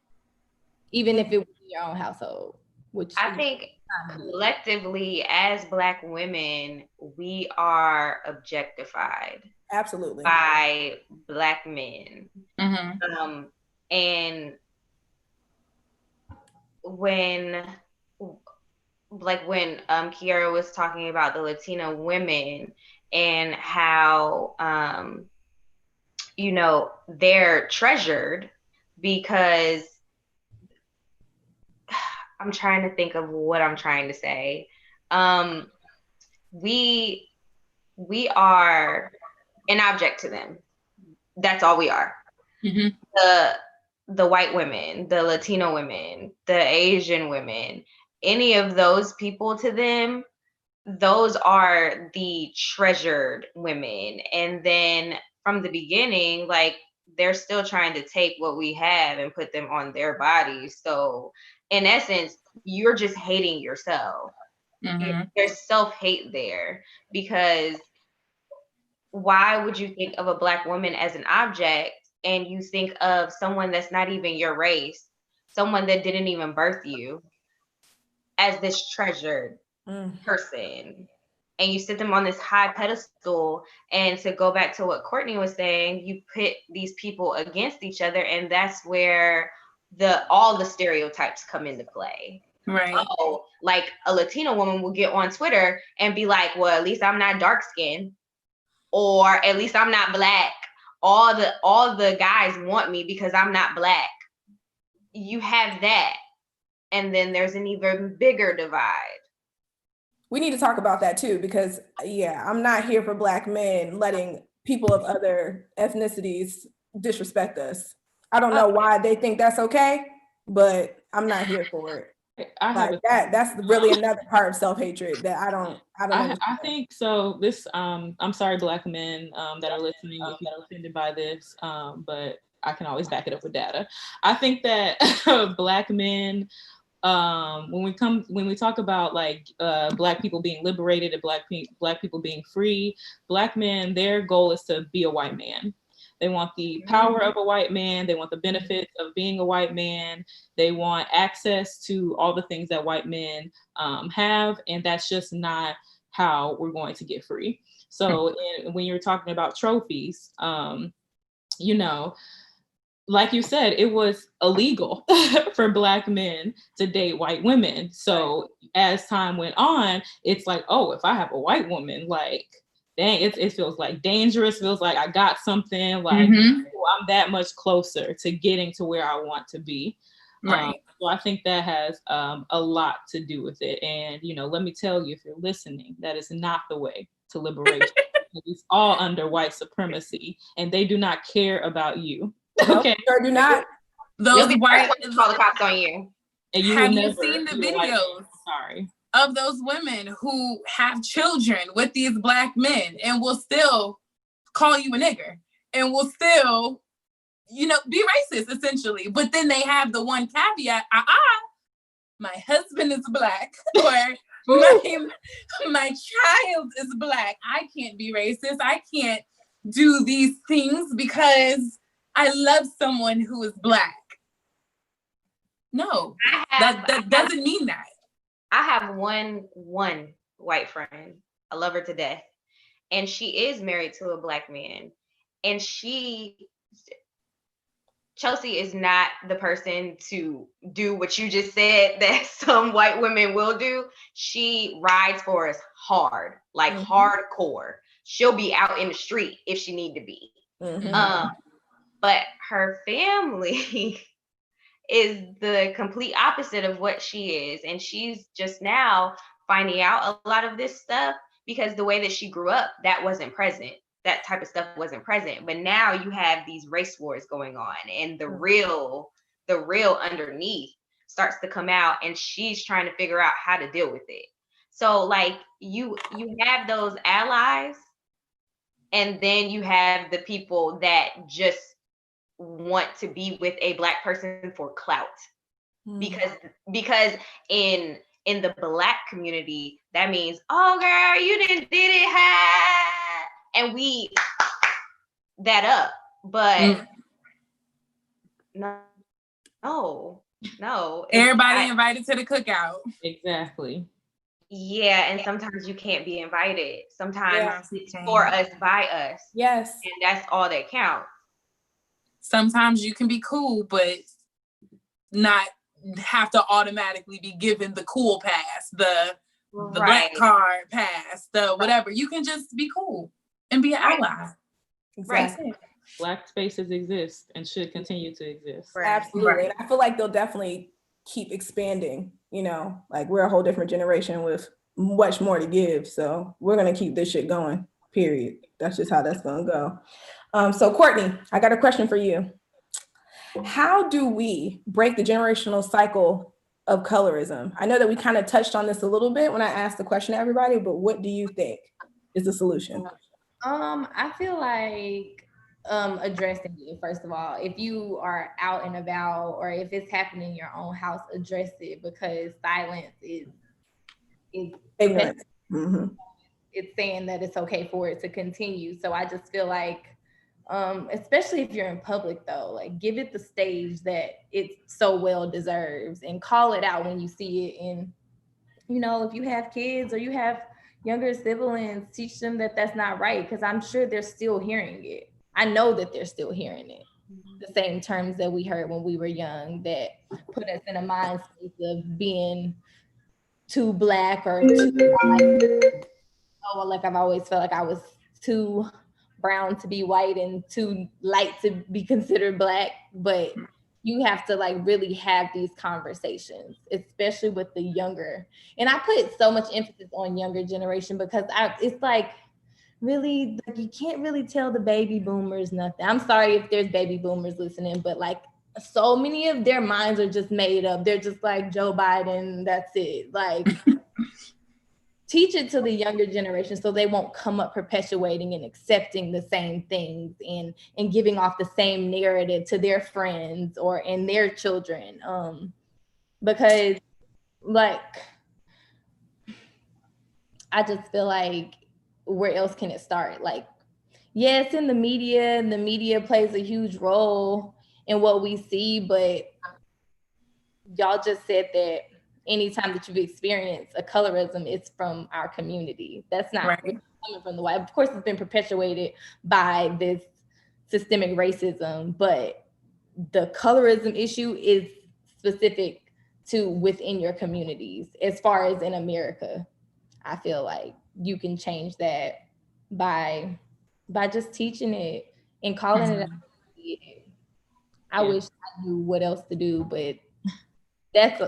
Even if it was in your own household. Which I think collectively as Black women, we are objectified. Absolutely. By Black men. And when Kiara was talking about the Latina women and how you know, they're treasured, because I'm trying to think of what I'm trying to say. We are an object to them. That's all we are. The white women, the Latino women, the Asian women, any of those people, to them, those are the treasured women. And then from the beginning, like, they're still trying to take what we have and put them on their bodies. So in essence, you're just hating yourself. There's self-hate there, because why would you think of a Black woman as an object and you think of someone that's not even your race, someone that didn't even birth you, as this treasured person? And you sit them on this high pedestal. And to go back to what Courtney was saying, you pit these people against each other, and that's where all the stereotypes come into play. Right. Oh, like a Latino woman will get on Twitter and be like, well, at least I'm not dark skinned, or at least I'm not Black. All the guys want me because I'm not Black. You have that. And then there's an even bigger divide. We need to talk about that too, because I'm not here for Black men letting people of other ethnicities disrespect us. I don't know why they think that's okay, but I'm not here for it. I have like that's really another part of self-hatred that I don't understand. I think so. This I'm sorry, Black men that are listening if you're offended by this, but I can always back it up with data. I think that Black men, when we talk about like Black people being liberated and Black people being free, Black men, their goal is to be a white man. They want the power of a white man. They want the benefits of being a white man. They want access to all the things that white men have, and that's just not how we're going to get free. So when you're talking about trophies, you know, like you said, it was illegal for Black men to date white women. So as time went on, it's like, oh, if I have a white woman, like, dang, it feels like dangerous, feels like I got something, like I'm that much closer to getting to where I want to be. Right. So I think that has a lot to do with it. And, you know, let me tell you, if you're listening, that is not the way to liberation. It's all under white supremacy, and they do not care about you. Nope, okay. sure do not. Those white call the cops on you. And you have will you never seen the be a white man. videos? Sorry. Of those women who have children with these Black men and will still call you a nigger and will still, you know, be racist essentially. But then they have the one caveat, my husband is Black, or my child is Black. I can't be racist. I can't do these things because I love someone who is Black. No, that doesn't mean that. I have one white friend. I love her to death. And she is married to a Black man. And Chelsea is not the person to do what you just said that some white women will do. She rides for us hard, like hardcore. She'll be out in the street if she need to be. But her family is the complete opposite of what she is. And she's just now finding out a lot of this stuff because the way that she grew up, that wasn't present. That type of stuff wasn't present. But now you have these race wars going on, and the real underneath starts to come out, and she's trying to figure out how to deal with it. So like you have those allies, and then you have the people that just want to be with a Black person for clout. Because in the Black community, that means, oh girl, you did it, and we that up. But no. Everybody invited to the cookout. Exactly. Yeah, and sometimes you can't be invited. Sometimes it's for us, by us. Yes. And that's all that counts. Sometimes you can be cool, but not have to automatically be given the cool pass, the Black card pass, the whatever. You can just be cool and be an ally. Exactly. Black spaces exist and should continue to exist. Absolutely. And I feel like they'll definitely keep expanding, you know, like we're a whole different generation with much more to give. So we're going to keep this shit going, period. That's just how that's going to go. So Courtney, I got a question for you. How do we break the generational cycle of colorism? I know that we kind of touched on this a little bit when I asked the question to everybody, but what do you think is the solution? I feel like addressing it, first of all. If you are out and about, or if it's happening in your own house, address it, because silence is ignorance. It's saying that it's okay for it to continue. So I just feel like, especially if you're in public though, like give it the stage that it so well deserves, and call it out when you see it. And, you know, if you have kids or you have younger siblings, teach them that that's not right, because I'm sure they're still hearing it. I know that they're still hearing it. The same terms that we heard when we were young that put us in a mind space of being too Black or too white. Oh, like I've always felt like I was too brown to be white and too light to be considered Black. But you have to like really have these conversations, especially with the younger. And I put so much emphasis on younger generation because it's like, really, like, you can't really tell the baby boomers nothing. I'm sorry if there's baby boomers listening, but like so many of their minds are just made up. They're just like Joe Biden, that's it. Like, teach it to the younger generation so they won't come up perpetuating and accepting the same things and giving off the same narrative to their friends or and their children. Because like, I just feel like, where else can it start? Like, yes, in the media, and the media plays a huge role in what we see, but y'all just said that anytime that you've experienced a colorism, it's from our community. That's not Right. coming from the white. Of course, it's been perpetuated by this systemic racism, but the colorism issue is specific to within your communities. As far as in America, I feel like you can change that by just teaching it and calling it out. I wish I knew what else to do, but that's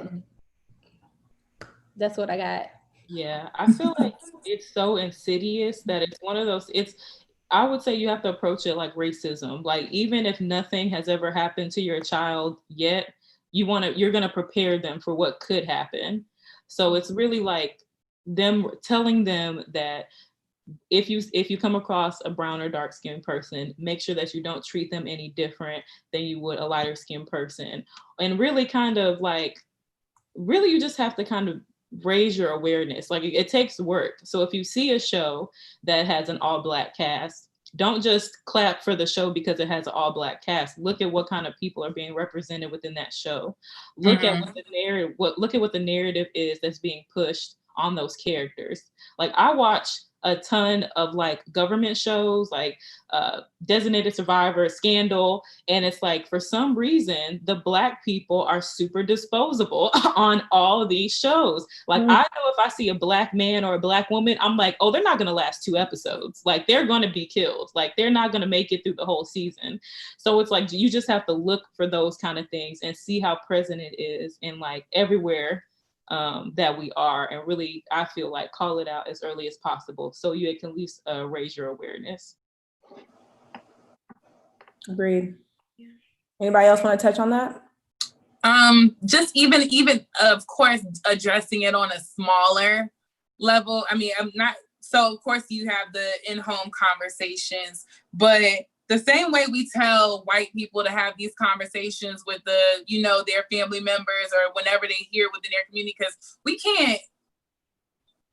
what I got. Yeah, I feel like it's so insidious that it's one of those, I would say you have to approach it like racism. Like, even if nothing has ever happened to your child yet, you're going to prepare them for what could happen. So it's really like them telling them that if you come across a brown or dark skinned person, make sure that you don't treat them any different than you would a lighter skinned person. And really kind of like, really you just have to kind of raise your awareness. Like, it takes work. So if you see a show that has an all Black cast, don't just clap for the show because it has an all Black cast. Look at what kind of people are being represented within that show. Look at what the narrative, look at what the narrative is that's being pushed on those characters. Like, I watch a ton of like government shows, like Designated Survivor, Scandal, and it's like, for some reason the Black people are super disposable on all of these shows. Like, I know if I see a Black man or a Black woman, I'm like, oh, they're not going to last 2 episodes. Like, they're going to be killed. Like, they're not going to make it through the whole season. So it's like, you just have to look for those kind of things and see how present it is in like everywhere that we are, and really, I feel like, call it out as early as possible so you can at least raise your awareness. Agreed. Anybody else want to touch on that? Just even of course addressing it on a smaller level. I mean, I'm not, so of course you have the in-home conversations, but the same way we tell white people to have these conversations with their family members or whenever they hear within their community, because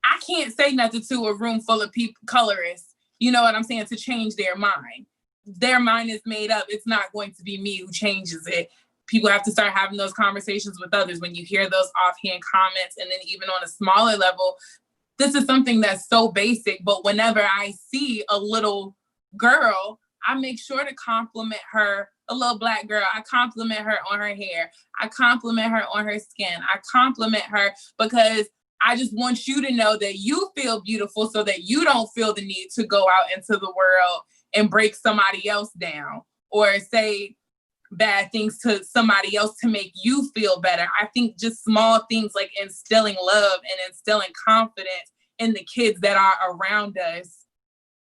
I can't say nothing to a room full of people, colorists, you know what I'm saying, to change their mind. Their mind is made up. It's not going to be me who changes it. People have to start having those conversations with others when you hear those offhand comments. And then even on a smaller level, this is something that's so basic, but whenever I see a little girl, I make sure to compliment her, a little Black girl. I compliment her on her hair. I compliment her on her skin. I compliment her because I just want you to know that you feel beautiful so that you don't feel the need to go out into the world and break somebody else down or say bad things to somebody else to make you feel better. I think just small things like instilling love and instilling confidence in the kids that are around us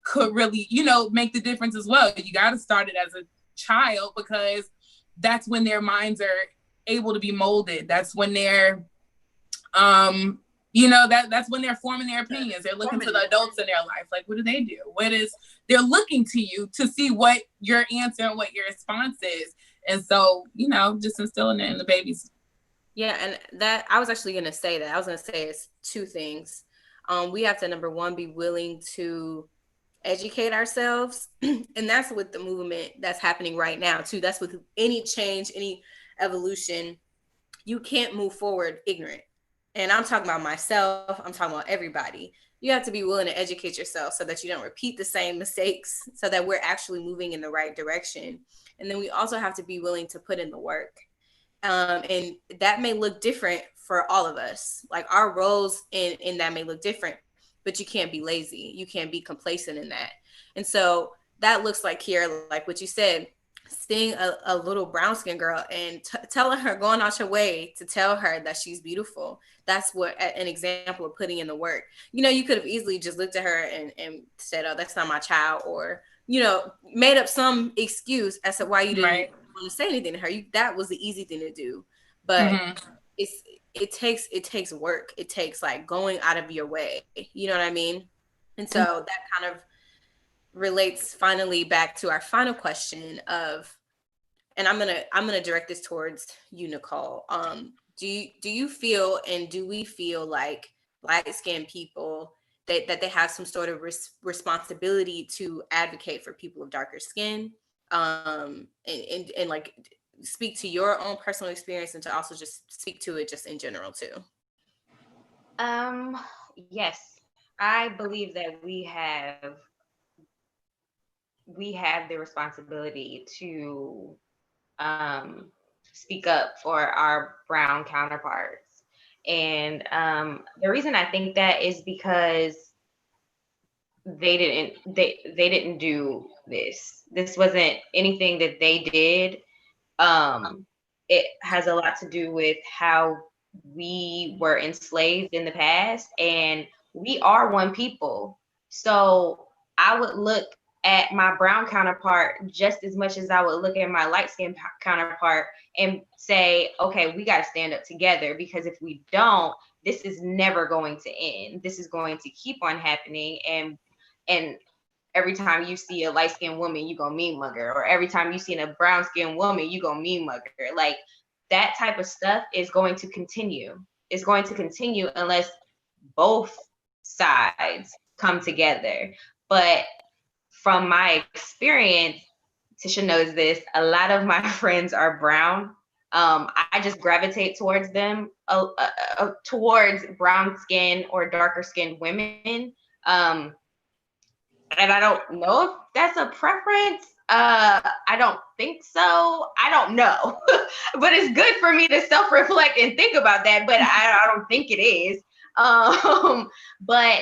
could really, make the difference as well. You got to start it as a child because that's when their minds are able to be molded. That's when they're, that's when they're forming their opinions. They're looking to the adults in their life. Like, what do they do? They're looking to you to see what your answer and what your response is. And so, just instilling it in the babies. Yeah, and that I was actually going to say that. I was going to say it's 2 things. We have to, number 1, be willing to educate ourselves. And that's with the movement that's happening right now, too. That's with any change, any evolution. You can't move forward ignorant. And I'm talking about myself. I'm talking about everybody. You have to be willing to educate yourself so that you don't repeat the same mistakes, so that we're actually moving in the right direction. And then we also have to be willing to put in the work. And that may look different for all of us. Like, our roles in that may look different, but you can't be lazy. You can't be complacent in that. And so that looks like here, like what you said, seeing a little brown skin girl and telling her, going out your way to tell her that she's beautiful. That's what an example of putting in the work. You could have easily just looked at her and said, oh, that's not my child, or, made up some excuse as to why you didn't want to say anything to her. That was the easy thing to do, but it takes work. It takes like going out of your way. You know what I mean? And so that kind of relates finally back to our final question of, and I'm gonna direct this towards you, Nicole. Do you feel, and do we feel like light-skinned people that they have some sort of responsibility to advocate for people of darker skin, and like speak to your own personal experience, and to also just speak to it just in general too? Yes, I believe that we have the responsibility to speak up for our brown counterparts. And the reason I think that is because they didn't do this. This wasn't anything that they did. It has a lot to do with how we were enslaved in the past, and we are one people. So I would look at my brown counterpart just as much as I would look at my light skinned counterpart and say, okay, we got to stand up together, because if we don't, this is never going to end. This is going to keep on happening. And every time you see a light skinned woman, you gonna mean mug her, or every time you see a brown skinned woman, you gonna mean mug her. Like, that type of stuff is going to continue. It's going to continue unless both sides come together. But from my experience, Tisha knows this, a lot of my friends are brown. I just gravitate towards them, towards brown skin or darker skinned women. And I don't know if that's a preference. I don't think so. I don't know. But it's good for me to self-reflect and think about that, but I don't think it is. But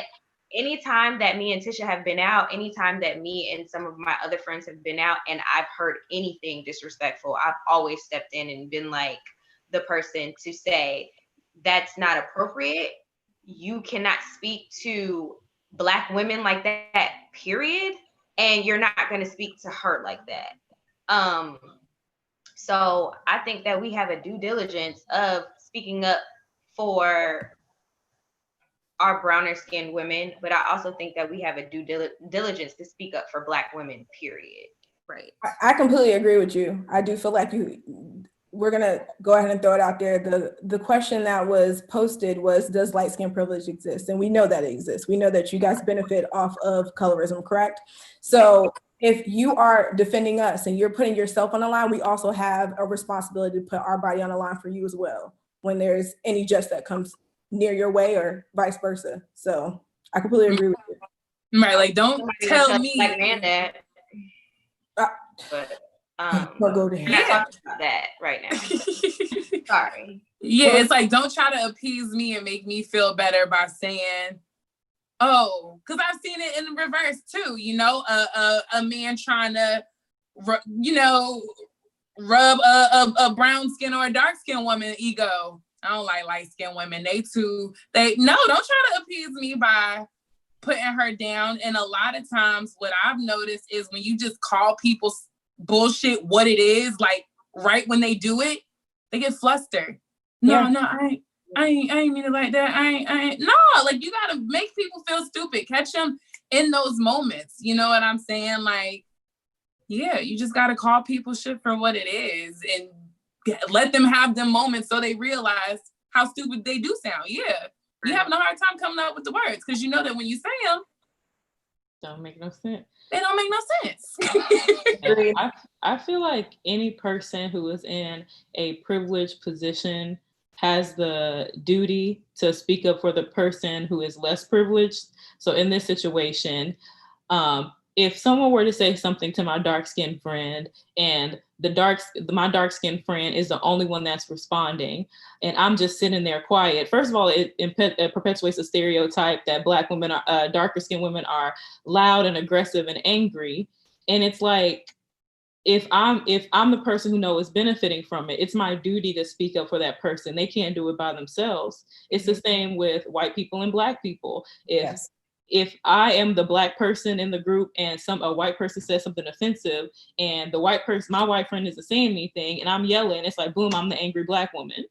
anytime that me and Tisha have been out, anytime that me and some of my other friends have been out and I've heard anything disrespectful, I've always stepped in and been like the person to say, that's not appropriate. You cannot speak to Black women like that, period. And you're not going to speak to her like that. So I think that we have a due diligence of speaking up for our browner skinned women, but I also think that we have a due diligence to speak up for Black women, period. Right. I completely agree with you. I do feel like we're gonna go ahead and throw it out there. The question that was posted was, does light skin privilege exist? And we know that it exists. We know that you guys benefit off of colorism, correct? So if you are defending us and you're putting yourself on the line, we also have a responsibility to put our body on the line for you as well, when there's any just that comes near your way or vice versa. So I completely agree with you. Right, like, don't tell me. Black man that. But don't go there. we're not talking about that right now. Sorry. Yeah, it's like, don't try to appease me and make me feel better by saying, oh, because I've seen it in reverse too. You know, a man trying to, rub a brown skin or a dark skin woman ego. I don't like light skinned women. Don't try to appease me by putting her down. And a lot of times what I've noticed is when you just call people's bullshit what it is, like right when they do it, they get flustered. No, I ain't mean it like that. I ain't. No, like, you gotta make people feel stupid. Catch them in those moments. You know what I'm saying? Like, yeah, you just gotta call people shit for what it is and let them have them moments so they realize how stupid they do sound. Yeah. You having a hard time coming up with the words because you know that when you say them, don't make no sense. They don't make no sense. I feel like any person who is in a privileged position has the duty to speak up for the person who is less privileged. So in this situation, if someone were to say something to my dark-skinned friend and my dark-skinned friend is the only one that's responding and I'm just sitting there quiet, first of all, it perpetuates a stereotype that Black women, darker-skinned women are loud and aggressive and angry. And it's like, if I'm the person who knows is benefiting from it, it's my duty to speak up for that person. They can't do it by themselves. It's the same with white people and Black people. If if I am the Black person in the group and a white person says something offensive, and my white friend isn't saying anything, and I'm yelling, it's like, boom, I'm the angry Black woman.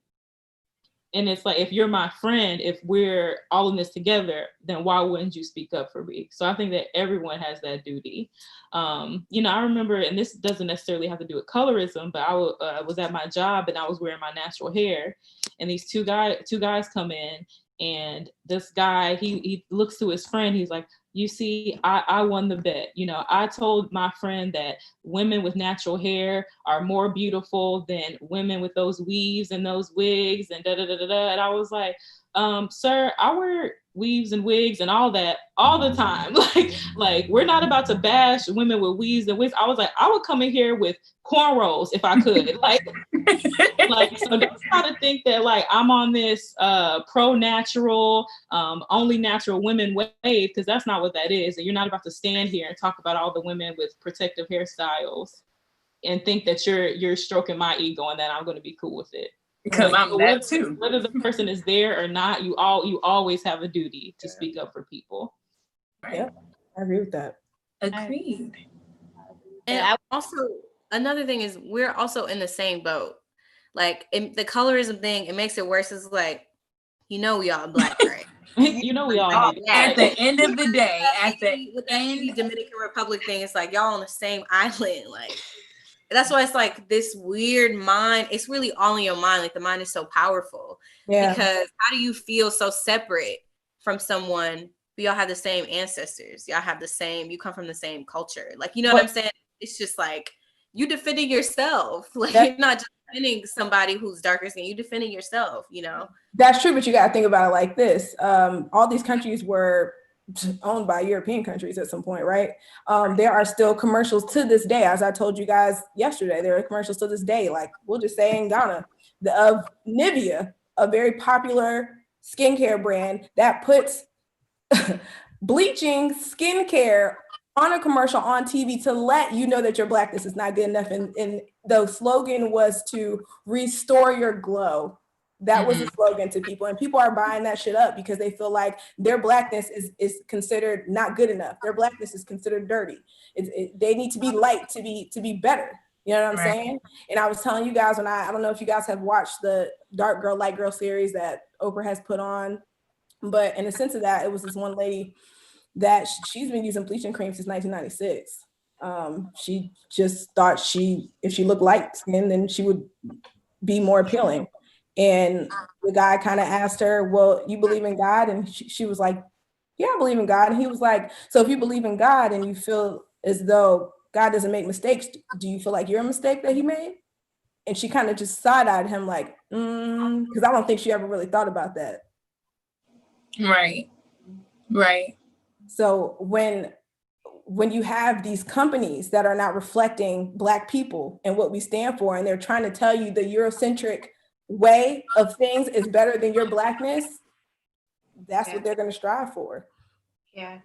And it's like, if you're my friend, if we're all in this together, then why wouldn't you speak up for me? So I think that everyone has that duty. I remember, and this doesn't necessarily have to do with colorism, but I was at my job and I was wearing my natural hair, and these two guys come in, and this guy, he looks to his friend, he's like, you see, I won the bet. I told my friend that women with natural hair are more beautiful than women with those weaves and those wigs and da da da da da. And I was like, sir, I wear weaves and wigs and all that all the time. Like we're not about to bash women with weaves and wigs. I was like, I would come in here with cornrows if I could. So don't try to think that like I'm on this pro-natural, only natural women wave, because that's not what that is. And you're not about to stand here and talk about all the women with protective hairstyles and think that you're stroking my ego and that I'm going to be cool with it. Because I'm that too. Whether the person is there or not, you always have a duty to speak up for people. Right. Yep, I agree with that. Agreed. And another thing is we're also in the same boat. Like the colorism thing, it makes it worse. It's like, we all Black, right? We all at the end of the day, with the Dominican Republic thing, it's like y'all on the same island. Like that's why it's like this weird mind. It's really all in your mind. Like the mind is so powerful. Yeah. Because how do you feel so separate from someone? But y'all have the same ancestors. Y'all have you come from the same culture. Like, what I'm saying? It's just like you defending yourself. Like you're not just defending somebody who's darker skin. You defending yourself, That's true, but you got to think about it like this. All these countries were owned by European countries at some point, right? There are still commercials to this day. As I told you guys yesterday, there are commercials to this day. Like we'll just say in Ghana, of Nivea, a very popular skincare brand that puts bleaching skincare on a commercial on TV to let you know that your Blackness is not good enough. And the slogan was to restore your glow. That was the slogan to people. And people are buying that shit up because they feel like their Blackness is considered not good enough. Their Blackness is considered dirty. They need to be light to be better. You know what I'm saying? And I was telling you guys I don't know if you guys have watched the Dark Girl, Light Girl series that Oprah has put on, but in the sense of that, it was this one lady that she's been using bleaching cream since 1996. She just thought if she looked light skinned, then she would be more appealing. And the guy kind of asked her, well, you believe in God? And she was like, yeah, I believe in God. And he was like, so if you believe in God and you feel as though God doesn't make mistakes, do you feel like you're a mistake that he made? And she kind of just side-eyed him like, because I don't think she ever really thought about that. Right. So when you have these companies that are not reflecting Black people and what we stand for, and they're trying to tell you the Eurocentric way of things is better than your Blackness, that's what they're going to strive for. Yeah.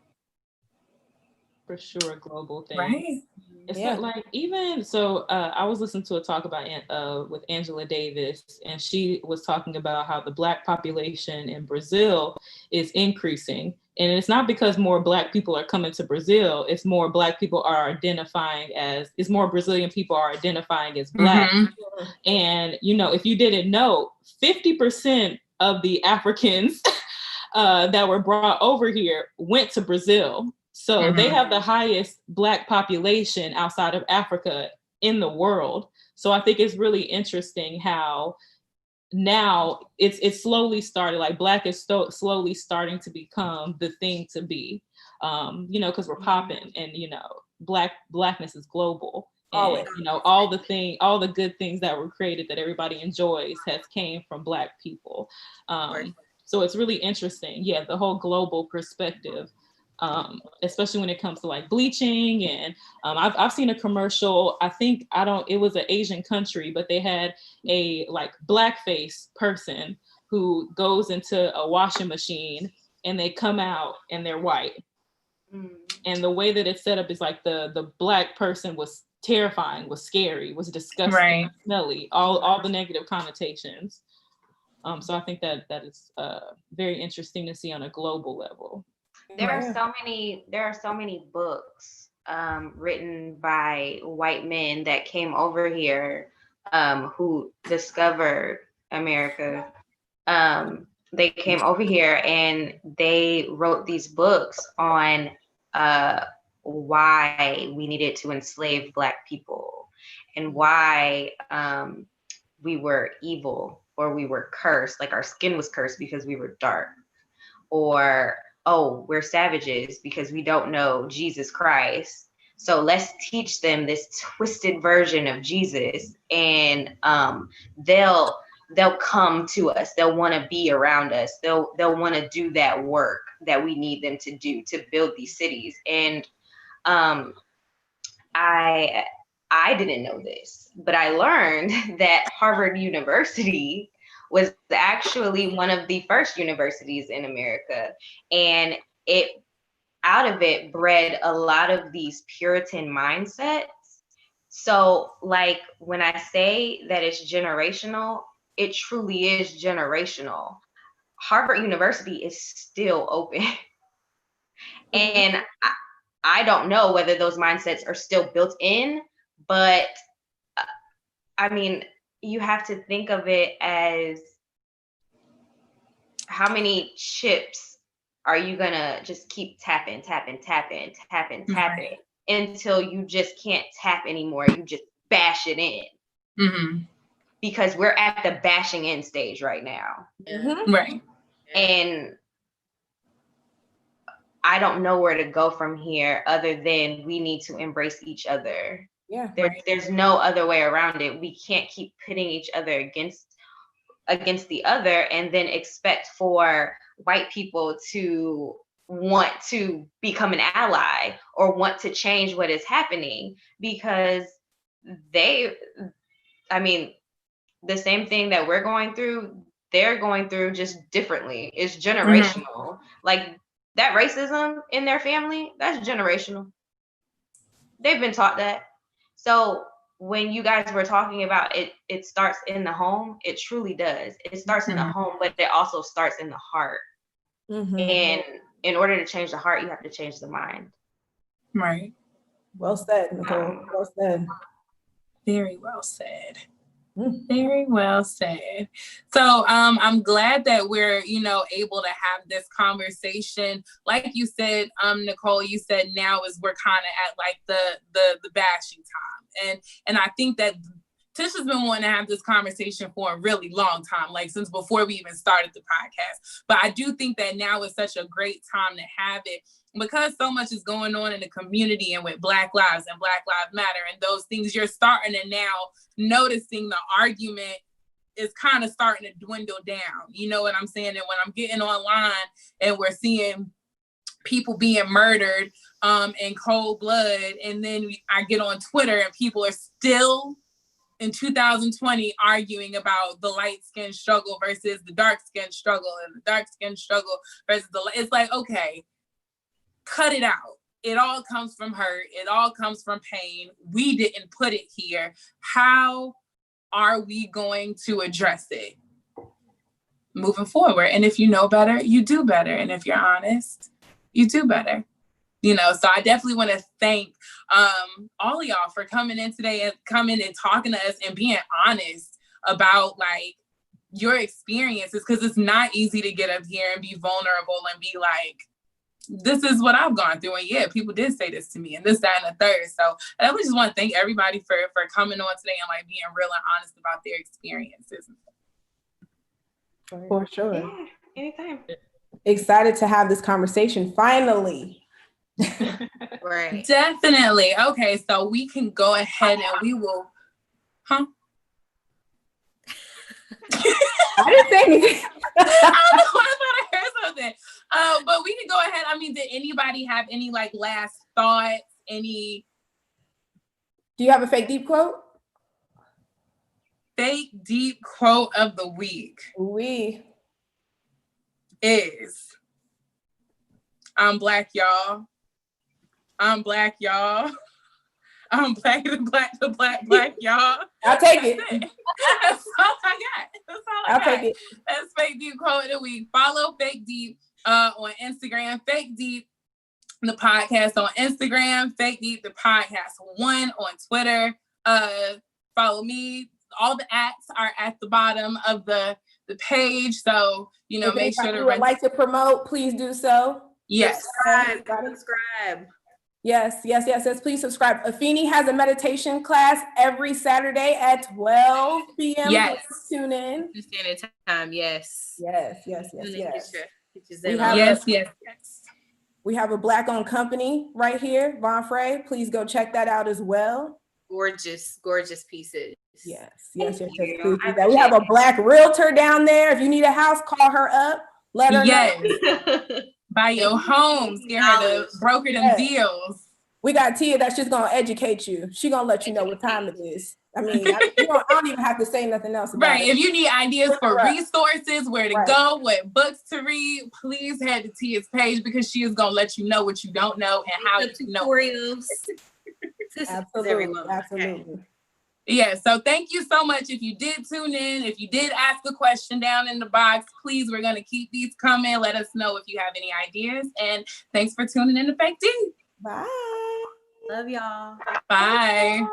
For sure, global thing. Right. It's not like even so. I was listening to a talk about with Angela Davis, and she was talking about how the Black population in Brazil is increasing, and it's not because more Black people are coming to Brazil. It's more Black people are identifying as. It's more Brazilian people are identifying as Black, and if you didn't know, 50% of the Africans that were brought over here went to Brazil. So they have the highest Black population outside of Africa in the world. So I think it's really interesting how now it's slowly started, like Black is slowly starting to become the thing to be, because we're popping and, Blackness is global. And, all the good things that were created that everybody enjoys has came from Black people. So it's really interesting. Yeah, the whole global perspective. Especially when it comes to like bleaching and I've seen a commercial, it was an Asian country, but they had a like blackface person who goes into a washing machine and they come out and they're white. And the way that it's set up is like the Black person was terrifying, was scary, was disgusting, smelly, all the negative connotations. So I think that is very interesting to see on a global level. There are so many books written by white men that came over here who discovered America. They came over here and they wrote these books on why we needed to enslave Black people and why we were evil or we were cursed, like our skin was cursed because we were dark, or oh, we're savages because we don't know Jesus Christ. So let's teach them this twisted version of Jesus, and they'll come to us. They'll want to be around us. They'll want to do that work that we need them to do to build these cities. And I didn't know this, but I learned that Harvard University was actually one of the first universities in America, and it out of it bred a lot of these Puritan mindsets. So like when I say that it's generational, it truly is generational. Harvard University is still open. And I don't know whether those mindsets are still built in, but I mean, you have to think of it as how many chips are you gonna just keep tapping until you just can't tap anymore. You just bash it in. Mm-hmm. Because we're at the bashing in stage right now. Mm-hmm. Right. And I don't know where to go from here other than we need to embrace each other. Yeah. There's no other way around it. We can't keep pitting each other against the other and then expect for white people to want to become an ally or want to change what is happening, because the same thing that we're going through, they're going through just differently. It's generational. Mm-hmm. Like that racism in their family, that's generational. They've been taught that. So when you guys were talking about it starts in the home, it truly does. It starts in the home, but it also starts in the heart. Mm-hmm. And in order to change the heart, you have to change the mind. Right. Well said, Nicole. Well said. Very well said. Very well said. So I'm glad that we're, able to have this conversation. Like you said, Nicole, you said now is we're kind of at like the bashing time. And I think that Tisha's been wanting to have this conversation for a really long time, like since before we even started the podcast. But I do think that now is such a great time to have it, because so much is going on in the community and with Black Lives and Black Lives Matter and those things. You're starting to now noticing the argument is kind of starting to dwindle down. You know what I'm saying? And when I'm getting online and we're seeing people being murdered in cold blood, and then I get on Twitter and people are still in 2020 arguing about the light skin struggle versus the dark skin struggle, and the dark skin struggle versus it's like, okay, cut it out. It all comes from hurt. It all comes from pain. We didn't put it here. How are we going to address it moving forward? And if you know better, you do better. And if you're honest, you do better. So I definitely want to thank all of y'all for coming in today and coming and talking to us and being honest about like your experiences, because it's not easy to get up here and be vulnerable and be like, this is what I've gone through. And yeah, people did say this to me and this, that, and the third. So I definitely just want to thank everybody for coming on today and like being real and honest about their experiences. For sure. Yeah, anytime. Excited to have this conversation finally. Right. Definitely. Okay, so we can go ahead and we will, I didn't say anything. I thought I heard something. But we can go ahead. I mean, did anybody have any like last thoughts? Do you have a fake deep quote? Fake deep quote of the week is, I'm Black, y'all. I'm Black, y'all. I'm Black, the black, y'all. I'll take it. That's all I got. That's all I got. I'll take it. That's fake deep quote of the week. Follow Fake Deep on Instagram, Fake Deep the podcast on Instagram, Fake Deep the podcast 1 on Twitter. Follow me. All the ats are at the bottom of the page, so make sure to would like to promote. Please do so. Yes. Subscribe. Yes. Please subscribe. Afeni has a meditation class every Saturday at 12 p.m. Yes. Please tune in. Standard time. Yes. Yes. We have a Black-owned company right here, Von Frey. Please go check that out as well. Gorgeous pieces. Yes. Please do that. We have a Black realtor down there. If you need a house, call her up. Let her know. Buy your homes. Get her to broker them deals. We got Tia that's just gonna educate you. She gonna let you know what time it is. I mean, I don't even have to say nothing else about it. If you need ideas for resources, where to go, what books to read, please head to Tia's page because she is gonna let you know what you don't know and how you know. Tutorials. Absolutely. Okay. Yeah, so thank you so much. If you did tune in, if you did ask a question down in the box, please, we're going to keep these coming. Let us know if you have any ideas. And thanks for tuning in to Fake Deep. Bye. Love y'all. Bye.